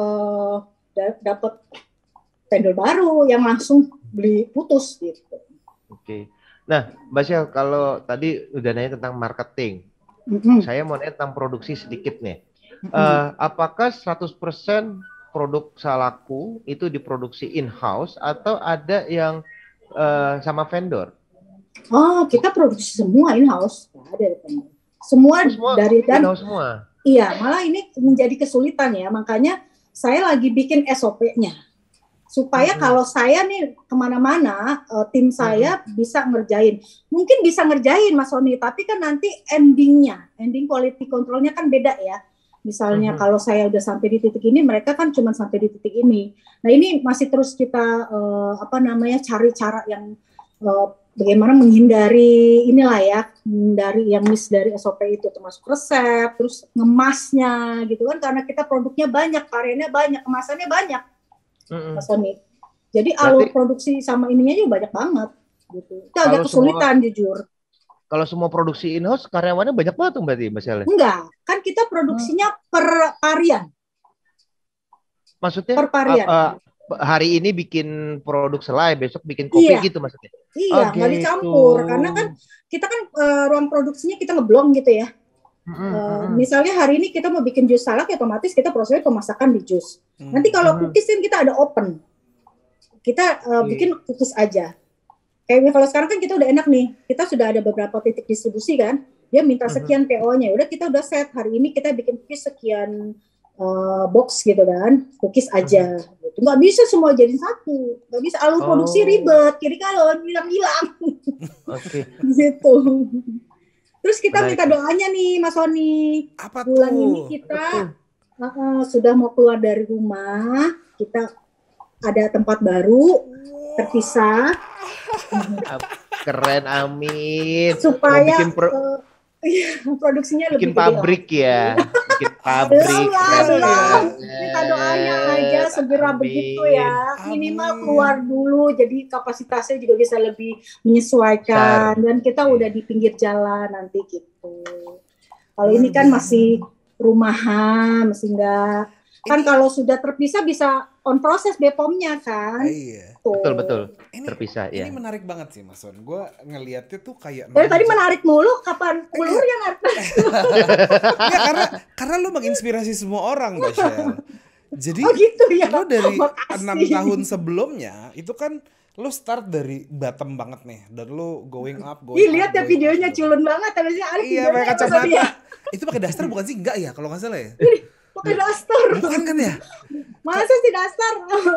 vendor baru yang langsung beli putus gitu. Oke. Nah, Mbak Syel, kalau tadi udah nanya tentang marketing, saya mau nanya tentang produksi sedikit nih. Apakah 100% produk salakku itu diproduksi in-house atau ada yang sama vendor? Oh, kita produksi semua in-house. Ada vendor. Semua dari dan semua. Iya, malah ini menjadi kesulitan ya. Makanya saya lagi bikin SOP-nya supaya kalau saya nih kemana-mana, tim saya bisa ngerjain. Mungkin bisa ngerjain Mas Sony, tapi kan nanti ending quality control-nya kan beda ya. Misalnya kalau saya udah sampai di titik ini, mereka kan cuma sampai di titik ini. Nah ini masih terus kita cari cara yang bagaimana menghindari menghindari yang miss dari SOP itu, termasuk resep, terus ngemasnya gitu kan, karena kita produknya banyak, karyanya banyak, kemasannya banyak, Mas Sony. Jadi alur produksi sama ininya juga banyak banget gitu. Itu agak kesulitan jujur. Kalau semua produksi in-house, karyawannya banyak banget tuh berarti Mbak Sel? Enggak, kan kita produksinya per harian. Maksudnya? Per harian. Hari ini bikin produk selai, besok bikin kopi gitu maksudnya? Iya, nggak dicampur. Karena kan kita kan ruang produksinya kita ngeblong gitu ya. Misalnya hari ini kita mau bikin jus salak, ya otomatis kita prosesnya pemasakan di jus. Nanti kalau cookies kan kita ada open. Kita bikin cookies aja. Kayak kalau sekarang kan kita udah enak nih, kita sudah ada beberapa titik distribusi kan, dia minta sekian PO-nya, udah kita udah set, hari ini kita bikin cookies sekian box gitu kan, cookies aja, gitu. Nggak bisa semua jadi satu, nggak bisa, alur produksi ribet, kiri kalau hilang-hilang, gitu. Terus kita minta doanya nih Mas Sony, bulan ini kita sudah mau keluar dari rumah, kita ada tempat baru, terpisah. Keren, amin. Supaya produksinya bikin lebih pabrik gede. Ya. Bikin pabrik. Belum. Minta doanya aja segera begitu ya. Minimal keluar dulu, jadi kapasitasnya juga bisa lebih menyesuaikan. Dan kita udah di pinggir jalan nanti gitu. Kalau ini kan masih rumahan, masih enggak. Kan kalau sudah terpisah bisa on proses BPOM-nya kan. Iya. Betul. Terpisah ya. Ini menarik banget sih Mas Son. Gue ngeliatnya tuh kayak tadi menarik mulu, kapan ulurnya narik? Ya, karena lu menginspirasi semua orang, Mbak Shell. Jadi gitu ya? lu dari 6 tahun sebelumnya itu kan lu start dari bottom banget nih, dan lu going up. Lihat ya videonya culun banget, harusnya ada. Iya, pakai kacamata. Itu pakai daster bukan sih? Enggak ya, kalau nggak salah ya. Pakai daster. Bukan kan ya? Masa sih daster?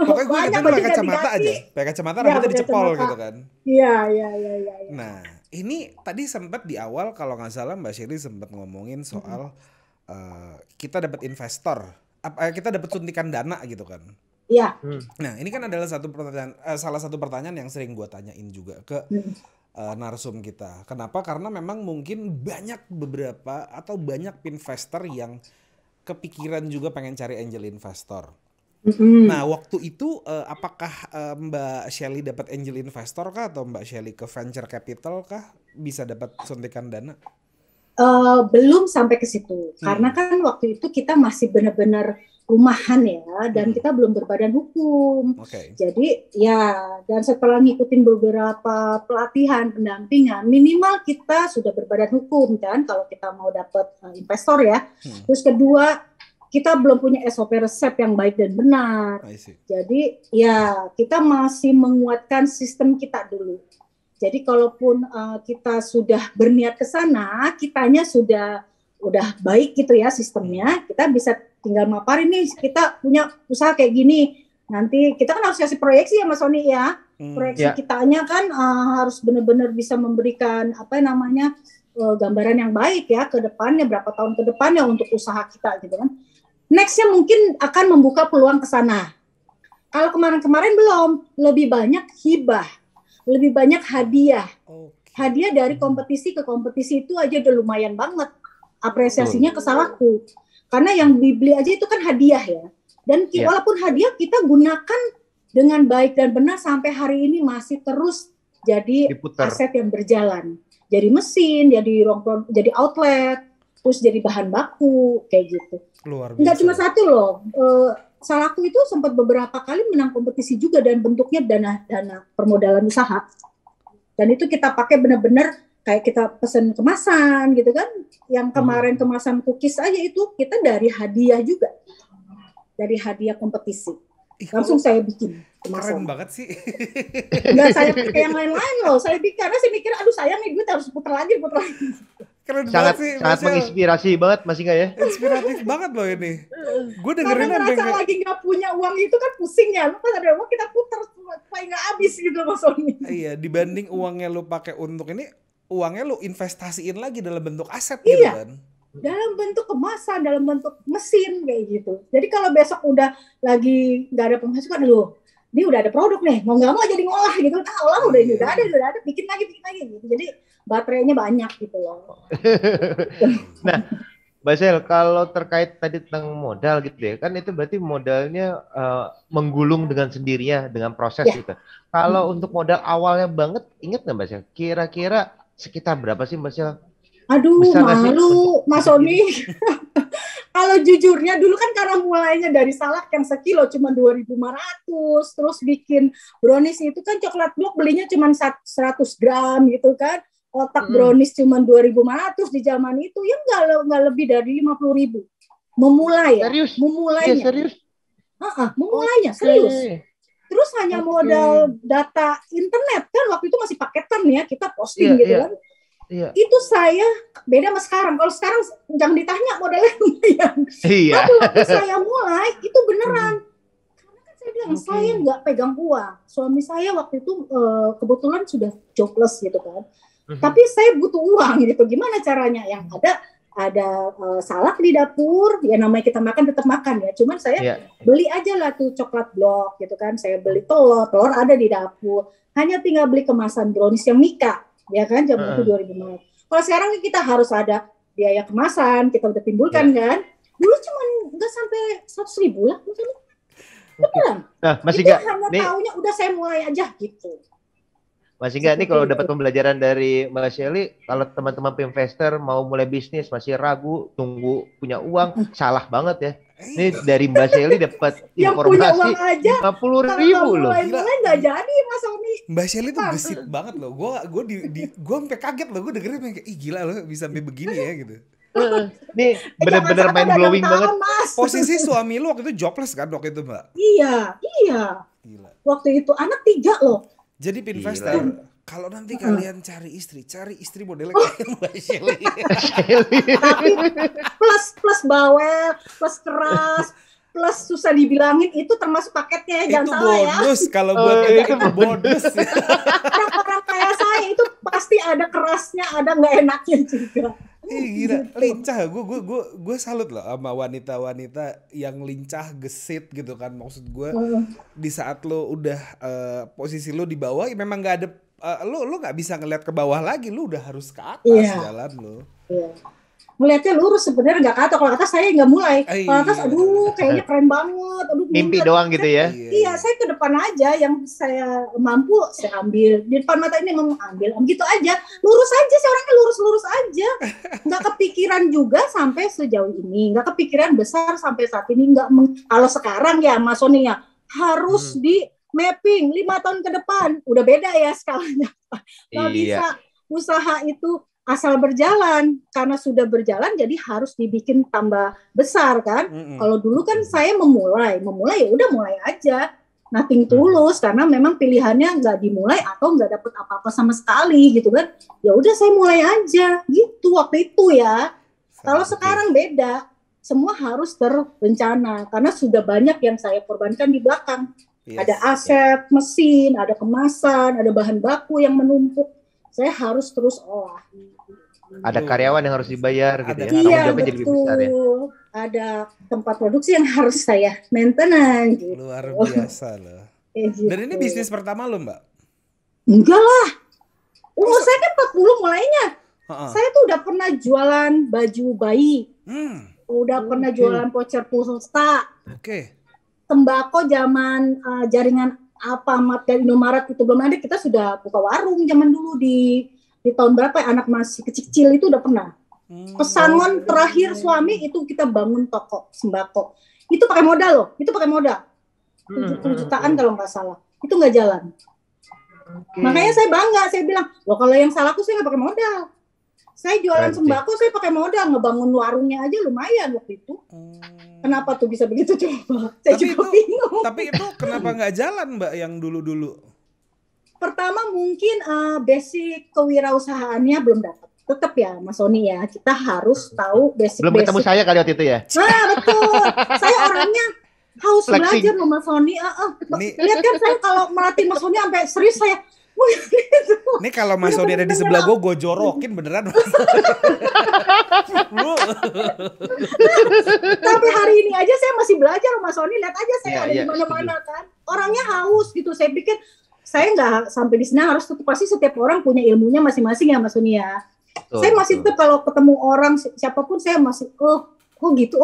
Pokoknya gue ingetin pakai kacamata aja. Pakai kacamata rambutnya dicepol gitu kan. Iya. Nah, ini tadi sempat di awal kalau nggak salah Mbak Shirley sempat ngomongin soal kita dapat investor. Kita dapat suntikan dana gitu kan. Iya. Nah, ini kan adalah salah satu pertanyaan yang sering gue tanyain juga ke narsum kita. Kenapa? Karena memang mungkin banyak investor yang kepikiran juga pengen cari angel investor. Nah, waktu itu apakah Mbak Shelly dapat angel investor kah, atau Mbak Shelly ke venture capital kah bisa dapat suntikan dana? Belum sampai ke situ. Karena kan waktu itu kita masih benar-benar rumahan ya, dan kita belum berbadan hukum. Jadi ya, dan setelah ngikutin beberapa pelatihan pendampingan, minimal kita sudah berbadan hukum kan kalau kita mau dapat investor ya. Terus kedua, kita belum punya SOP resep yang baik dan benar. Jadi ya kita masih menguatkan sistem kita dulu. Jadi kalaupun kita sudah berniat ke sana, kitanya udah baik gitu ya sistemnya, kita bisa tinggal maparin nih, kita punya usaha kayak gini. Nanti kita kan harus kasih proyeksi ya Mas Sony ya. Proyeksi kitanya kan harus benar-benar bisa memberikan gambaran yang baik ya ke depannya, berapa tahun ke depannya untuk usaha kita gitu kan. Nextnya mungkin akan membuka peluang ke sana. Kalau kemarin-kemarin belum, lebih banyak hibah, lebih banyak hadiah. Hadiah dari kompetisi ke kompetisi itu aja udah lumayan banget. Apresiasinya ke Salahku. Karena yang dibeli aja itu kan hadiah ya. Dan walaupun hadiah kita gunakan dengan baik dan benar sampai hari ini masih terus jadi aset yang berjalan. Jadi mesin, jadi outlet, terus jadi bahan baku kayak gitu. Luar biasa. Enggak cuma satu loh. Salahku itu sempat beberapa kali menang kompetisi juga, dan bentuknya dana permodalan usaha. Dan itu kita pakai benar-benar kayak kita pesen kemasan gitu kan. Yang kemarin kemasan cookies aja itu kita dari hadiah juga. Dari hadiah kompetisi. Langsung saya bikin kemasan. Keren banget sih. Enggak saya pakai yang lain-lain loh. Saya bikin, karena saya mikir aduh sayang nih duit harus putar lagi. Keren sangat banget sih, sangat menginspirasi banget Mas Inga ya. Inspiratif banget loh ini. Gue dengerin karena ngerasa lagi nggak punya uang itu kan pusing ya. Lu kan ada uang kita putar supaya nggak habis gitu Mas Sony. Iya, dibanding uangnya lu pakai untuk ini, uangnya lu investasiin lagi dalam bentuk aset gitu kan. Dalam bentuk kemasan, dalam bentuk mesin kayak gitu. Jadi kalau besok udah lagi nggak ada pemasukan, ini udah ada produk nih, mau nggak mau jadi ngolah gitu. Nah, olah udah ada, bikin lagi gitu. Jadi baterainya banyak gitu loh. Nah, Mbak Sel, kalau terkait tadi tentang modal gitu ya, kan itu berarti modalnya menggulung dengan sendirinya dengan proses gitu. Kalau untuk modal awalnya banget, inget nggak Mbak Sel? Kira-kira sekitar berapa sih Mbak Sel? Aduh, malu Mas Sony. Kalau jujurnya dulu kan karena mulainya dari salak yang sekilo cuma 2.500, terus bikin brownies itu kan coklat blok belinya cuma 100 gram gitu kan. Otak brownies cuma 2.500 di zaman itu, ya nggak lebih dari 50.000. Memulai ya. Serius? Memulainya. Ya, serius? Memulainya serius. Terus hanya modal data internet kan, waktu itu masih paketan ya, kita posting gitu kan. Iya. Itu saya beda sama sekarang. Kalau sekarang jangan ditanya modalnya lumayan. Iya. Tapi waktu saya mulai itu beneran. Karena kan saya bilang saya nggak pegang uang. Suami saya waktu itu kebetulan sudah jobless gitu kan. Tapi saya butuh uang gitu. Gimana caranya? Yang ada salak di dapur. Ya namanya kita makan tetap makan ya. Cuman saya beli aja lah tuh coklat blok gitu kan. Saya beli telur ada di dapur. Hanya tinggal beli kemasan brownies yang Mika. Ya kan, jam itu 2.500. Kalau sekarang kita harus ada biaya kemasan, kita udah timbulkan kan. Dulu cuma nggak sampai 100.000 lah, misalnya. Beneran. Nah, Mas itu Inga, hanya taunya udah saya mulai aja gitu. Mas Inga, ini kalau dapat pembelajaran dari Mbak Shelly, kalau teman-teman investor mau mulai bisnis masih ragu, tunggu punya uang, salah banget ya. Ini dari Mbak Shelly dapat informasi 50.000 loh. Mulai nggak jadi Mas Sony. Mbak Shelly tuh gesit banget loh. Gue sampai kaget loh. Gue dengerin kayak gila loh bisa sampai begini ya gitu. Ini bener-bener mind blowing banget. Posisi suami lu waktu itu jobless kan waktu itu Mbak? Iya. Gila. Waktu itu anak 3 loh. Jadi investor, kalau nanti kalian cari istri modelnya kayak Mbak Shelly. Tapi plus bawel, plus keras, plus susah dibilangin, itu termasuk paketnya ya, jangan salah ya. Itu bonus, kalau buat itu bonus. Orang-orang kayak saya itu pasti ada kerasnya, ada nggak enaknya juga. Gila, lincah. Gue salut loh sama wanita-wanita yang lincah, gesit gitu kan. Maksud gue di saat lo udah posisi lo di bawah, memang nggak ada lo nggak bisa ngeliat ke bawah lagi, lo udah harus ke atas jalan lo. Iya. Melihatnya lurus sebenarnya nggak ke atas. Kalau atas saya nggak mulai. Kalau atas aduh kayaknya keren banget. Aduh mimpi doang gitu ya. Iya, saya ke depan aja, yang saya mampu saya ambil. Di depan mata ini mau ambil gitu aja. Lurus aja, saya orangnya lurus aja. Nggak kepikiran juga sampai sejauh ini. Nggak kepikiran besar sampai saat ini. Kalau sekarang ya Mas Sony ya harus di mapping 5 tahun ke depan. Udah beda ya skalanya. Nggak bisa usaha itu asal berjalan, karena sudah berjalan jadi harus dibikin tambah besar kan. Kalau dulu kan saya memulai ya udah mulai aja, nothing tulus, karena memang pilihannya nggak dimulai atau nggak dapet apa-apa sama sekali gitu kan. Ya udah saya mulai aja gitu waktu itu ya. Kalau sekarang beda, semua harus terencana karena sudah banyak yang saya korbankan di belakang. Ada aset, mesin, ada kemasan, ada bahan baku yang menumpuk. Saya harus terus olah. Ada karyawan yang harus dibayar gitu ya. Iya, betul. Jadi lebih besar, ya. Ada tempat produksi yang harus saya maintenance gitu. Luar biasa loh. Gitu. Dan ini bisnis pertama lo Mbak? Enggak lah. Umur saya kan 40 mulainya. Saya tuh udah pernah jualan baju bayi. Udah pernah jualan voucher pulsa. Tembakau zaman jaringan Alfamart dan Indomaret itu belum ada, kita sudah buka warung zaman dulu di tahun berapa ya, anak masih kecil itu udah pernah. Pesangon terakhir suami itu kita bangun toko sembako. Itu pakai modal loh, itu pakai modal. 70 jutaan kalau nggak salah. Itu nggak jalan. Makanya saya bangga, saya bilang, loh kalau yang salahku saya nggak pakai modal. Saya jualan sembako, saya pakai modal, ngebangun warungnya aja lumayan waktu itu. Kenapa tuh bisa begitu coba? Saya juga bingung. Tapi itu kenapa nggak jalan Mbak yang dulu-dulu? Pertama mungkin basic kewirausahaannya belum dapat. tetap ya Mas Sony ya, kita harus tahu basic-basic. Belum ketemu saya kali waktu itu ya? Nah betul, saya orangnya haus belajar loh Mas Sony. Lihat kan saya kalau melatih Mas Sony sampai serius saya. Ini kalau Mas Sony ada di sebelah gue jorokin beneran. Tapi hari ini aja saya masih belajar Mas Sony, lihat aja saya ada di mana-mana kan. Orangnya haus gitu, saya pikir saya nggak sampai di sini harus tetap, pasti setiap orang punya ilmunya masing-masing ya Mas Sony ya. Saya masih tetap kalau ketemu orang siapapun saya masih gitu.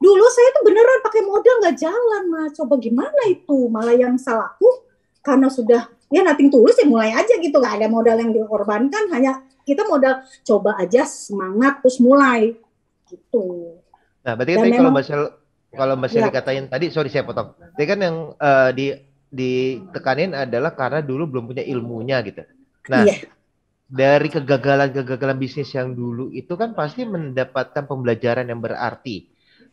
Dulu saya tuh beneran pakai modal nggak jalan Mas. Coba gimana itu, malah yang salahku karena sudah ya nothing tulus ya mulai aja gitu, nggak ada modal yang dikorbankan, hanya kita modal coba aja semangat terus mulai gitu. Nah berarti kan kalau Mbak Sel dikatain tadi, sorry saya potong. Tadi kan yang ditekanin adalah karena dulu belum punya ilmunya gitu. Nah, dari kegagalan bisnis yang dulu itu kan pasti mendapatkan pembelajaran yang berarti.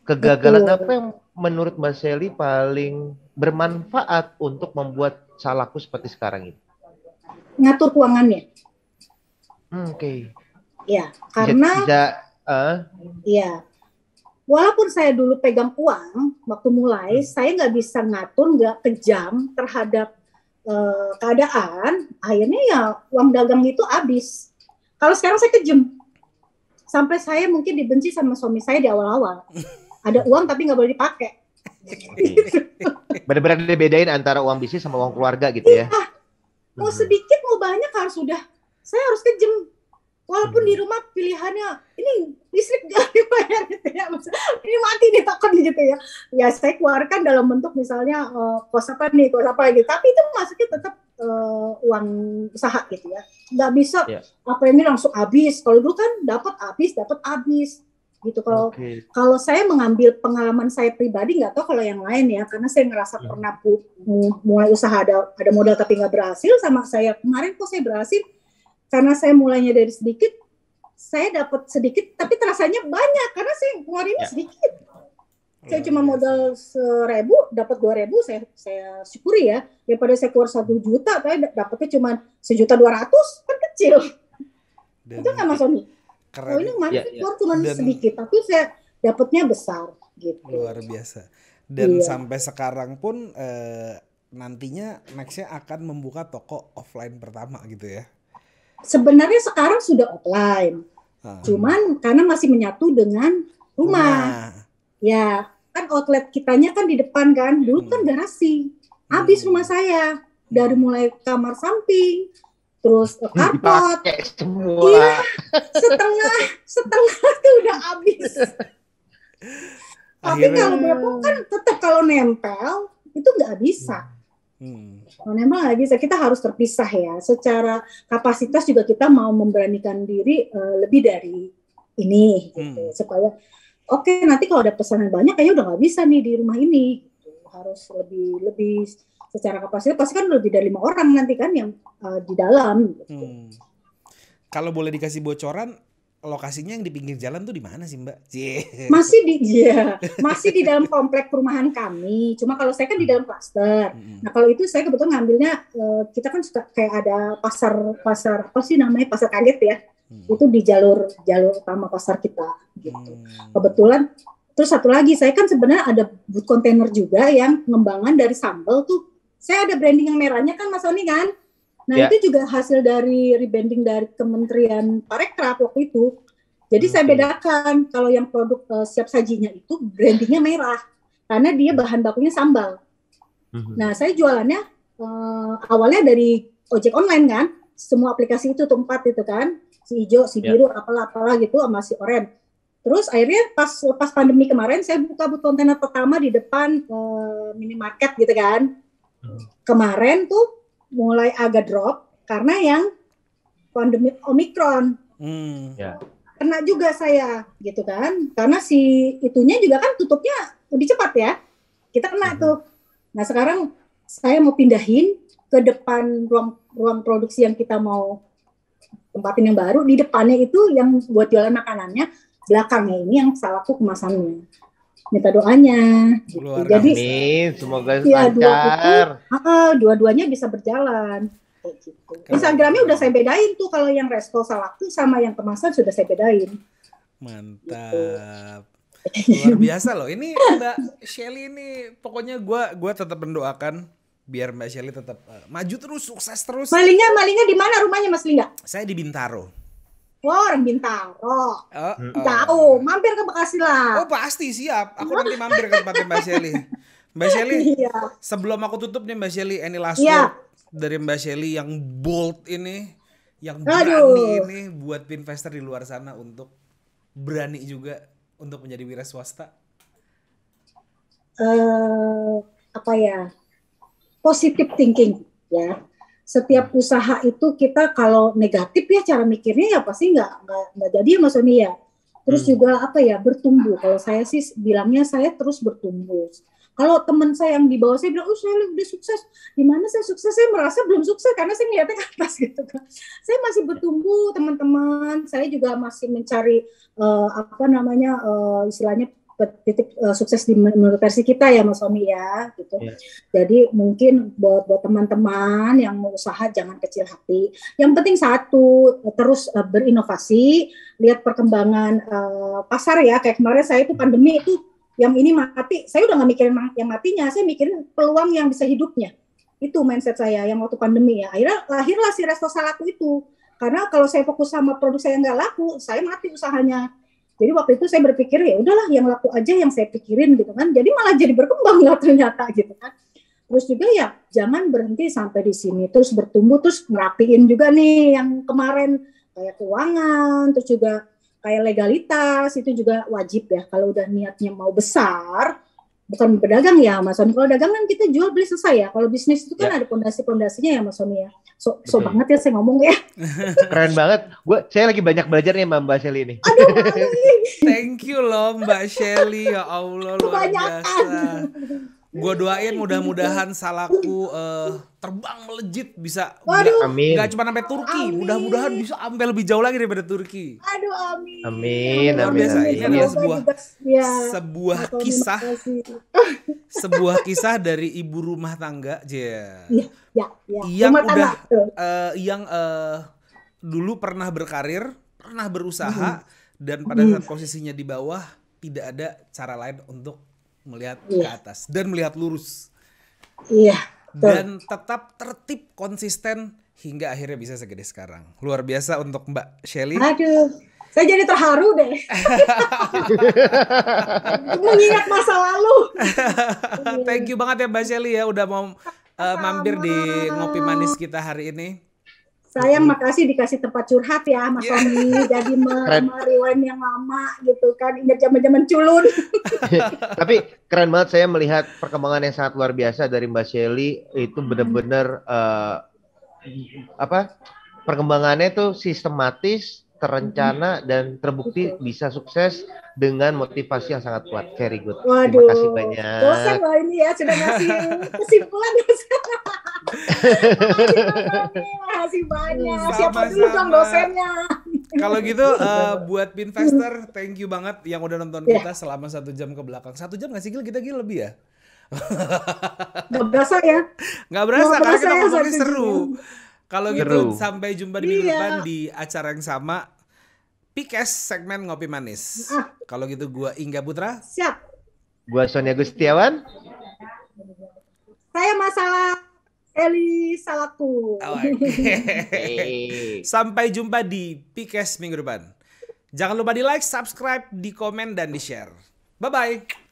Kegagalan apa yang menurut Mbak Sally paling bermanfaat untuk membuat Salahku seperti sekarang ini? Ngatur keuangannya. Oke. Ya, karena iya. Walaupun saya dulu pegang uang, waktu mulai saya nggak bisa ngatur, nggak kejam terhadap keadaan. Akhirnya ya uang dagang itu habis. Kalau sekarang saya kejam, sampai saya mungkin dibenci sama suami saya di awal-awal. Ada uang tapi nggak boleh dipakai. Benar-benar dibedain antara uang bisnis sama uang keluarga gitu ya. Mau sedikit mau banyak harus sudah. Saya harus kejam. Walaupun di rumah pilihannya ini listrik gak dibayar gitu ya, ini mati nih takut gitu ya. Ya saya keluarkan dalam bentuk misalnya kos apa gitu. Tapi itu masuknya tetap uang usaha gitu ya. Nggak bisa apa ini langsung habis. Kalau dulu kan dapat habis gitu. Kalau saya mengambil pengalaman saya pribadi, nggak tahu kalau yang lain ya, karena saya ngerasa pernah mulai usaha ada modal tapi nggak berhasil. Sama saya kemarin kok saya berhasil. Karena saya mulainya dari sedikit, saya dapat sedikit, tapi terasanya banyak karena saya ngeluarinnya sedikit. Saya cuma modal 1.000, dapat 2.000, saya syukuri ya. Daripada saya keluar 1 juta, tapi dapatnya cuma 1.200.000, kan kecil. Itu nggak Mas Sony? Oh ini kemarin keluar cuma sedikit, tapi saya dapatnya besar. Gitu. Luar biasa. Dan sampai sekarang pun nantinya nextnya akan membuka toko offline pertama gitu ya? Sebenarnya sekarang sudah offline, cuman karena masih menyatu dengan rumah. Ya, kan outlet kitanya kan di depan kan, dulu kan garasi. Habis rumah saya, dari mulai kamar samping, terus carport, iya, setengah tuh udah habis. Tapi kalau Depok kan tetap kalau nempel itu nggak bisa. Memang nggak bisa, kita harus terpisah ya. Secara kapasitas juga kita mau memberanikan diri lebih dari ini, gitu. Supaya nanti kalau ada pesanan banyak, kayaknya udah nggak bisa nih di rumah ini. Gitu. Harus lebih secara kapasitas pasti kan lebih dari 5 orang nanti kan yang di dalam. Gitu. Kalau boleh dikasih bocoran, lokasinya yang di pinggir jalan tuh di mana sih Mbak? Masih di dalam komplek perumahan kami. Cuma kalau saya kan di dalam klaster. Nah kalau itu saya kebetulan ngambilnya, kita kan suka kayak ada pasar apa sih namanya, pasar kaget ya. Itu di jalur utama pasar kita. Gitu. Kebetulan. Terus satu lagi, saya kan sebenarnya ada booth kontainer juga yang pengembangan dari sambal tuh. Saya ada branding yang merahnya kan Mas Sony kan. Nah itu juga hasil dari rebranding dari Kementerian Parekraf waktu itu. Jadi saya bedakan kalau yang produk siap sajinya itu brandingnya merah karena dia bahan bakunya sambal. Nah saya jualannya awalnya dari ojek online kan, semua aplikasi itu tempat itu kan, si hijau, si biru, apalah gitu sama si oranye. Terus akhirnya pas pandemi kemarin saya buka booth kontainer pertama di depan minimarket gitu kan. Kemarin tuh mulai agak drop karena yang pandemi Omikron. Kena juga saya gitu kan. Karena si itunya juga kan tutupnya lebih cepat ya. Kita kena tuh. Nah sekarang saya mau pindahin ke depan ruang produksi yang kita mau tempatin yang baru. Di depannya itu yang buat jualan makanannya. Belakangnya ini yang Salahku kemasannya. Minta doanya. Gitu. Jadi amin, semoga lancar. Dua-duanya bisa berjalan. kayak gitu. Instagramnya udah saya bedain tuh, kalau yang resto salakku sama yang kemasan sudah saya bedain. Mantap. Luar biasa loh. Ini Mbak Shelly ini pokoknya gue tetap mendoakan biar Mbak Shelly tetap maju terus, sukses terus. Malingnya di mana rumahnya Mas Lingga? Saya di Bintaro. Oh, orang Bintaro. Jauh, mampir ke Bekasi lah. Oh pasti, siap. Aku nanti mampir ke tempatnya Mbak Shelly. Mbak Shelly, sebelum aku tutup nih Mbak Shelly, any last word dari Mbak Shelly yang bold ini, yang berani ini buat investor di luar sana untuk berani juga untuk menjadi wira swasta? Apa ya? Positive thinking ya. Setiap usaha itu kita kalau negatif ya cara mikirnya ya pasti nggak jadi ya Mas Sony ya. Terus juga apa ya, bertumbuh. Kalau saya sih bilangnya saya terus bertumbuh. Kalau teman saya yang di bawah saya bilang, saya udah sukses. Di mana saya sukses? Saya merasa belum sukses karena saya ngeliatnya ke atas gitu kan. Saya masih bertumbuh teman-teman. Saya juga masih mencari istilahnya titik sukses di menurut versi kita ya Mas Sony ya gitu. Jadi mungkin buat teman-teman yang mau usaha jangan kecil hati. Yang penting satu, terus berinovasi, lihat perkembangan pasar ya. Kayak kemarin saya itu pandemi itu yang ini mati, saya udah nggak mikirin yang matinya, saya mikirin peluang yang bisa hidupnya. Itu mindset saya yang waktu pandemi ya. Akhirnya lahirlah si Resto Salakku itu. Karena kalau saya fokus sama produk saya nggak laku, saya mati usahanya. Jadi waktu itu saya berpikir ya udahlah yang laku aja yang saya pikirin gitu kan. Jadi malah jadi berkembang lah ternyata gitu kan. Terus juga ya jangan berhenti sampai di sini, terus bertumbuh, terus ngerapiin juga nih yang kemarin kayak keuangan, terus juga kayak legalitas itu juga wajib ya. Kalau udah niatnya mau besar, bukan berdagang ya Mas Sony. Kalau dagang kan kita jual beli selesai ya. Kalau bisnis itu kan ada pondasi-pondasinya ya Mas Sony ya. So banget ya saya ngomong ya. Keren banget. Saya lagi banyak belajar nih Mbak Shelly ini. Aduh, thank you loh Mbak Shelly, ya Allah luar biasa. Gue doain mudah-mudahan Salakku terbang melejit, bisa nggak cuma sampai Turki, mudah-mudahan bisa sampai lebih jauh lagi daripada Turki. Aduh, amin. Amin. Luar biasa. Ini adalah sebuah kisah dari ibu rumah tangga yang udah dulu pernah berkarir, pernah berusaha, dan pada saat posisinya di bawah tidak ada cara lain untuk melihat ke atas dan melihat lurus. Dan tetap tertib, konsisten hingga akhirnya bisa segede sekarang. Luar biasa untuk Mbak Shelly. Aduh, saya jadi terharu deh. Mengingat masa lalu. Thank you banget ya Mbak Shelly ya udah mau mampir di Ngopi Manis kita hari ini. Saya makasih dikasih tempat curhat ya Mas Sony. Jadi meriwain yang lama gitu kan. Ingat zaman-zaman culun. Tapi keren banget saya melihat perkembangan yang sangat luar biasa dari Mbak Shelly. Itu benar-benar perkembangannya tuh sistematis, terencana, dan terbukti bisa sukses dengan motivasi yang sangat kuat. Very good. Waduh, terima kasih banyak. Dosen loh ini ya sudah ngasih kesimpulan. Makasih banyak. Siapa dulu dong dosennya. Kalau gitu buat Binvestor, thank you banget yang udah nonton kita selama 1 jam ke belakang. 1 jam nggak sih Gil? Kita Gil lebih ya? Gak berasa ya? Gak berasa karena kita ngomongnya seru. Kalau gitu sampai jumpa di minggu depan di acara yang sama, Pikes segmen Ngopi Manis. Kalau gitu gua Ingga Putra. Siap. Gua Sonia Gustiawan. Saya Masalah Eli Salakku. Sampai jumpa di Pikes minggu depan. Jangan lupa di like, subscribe, di komen, dan di share. Bye-bye.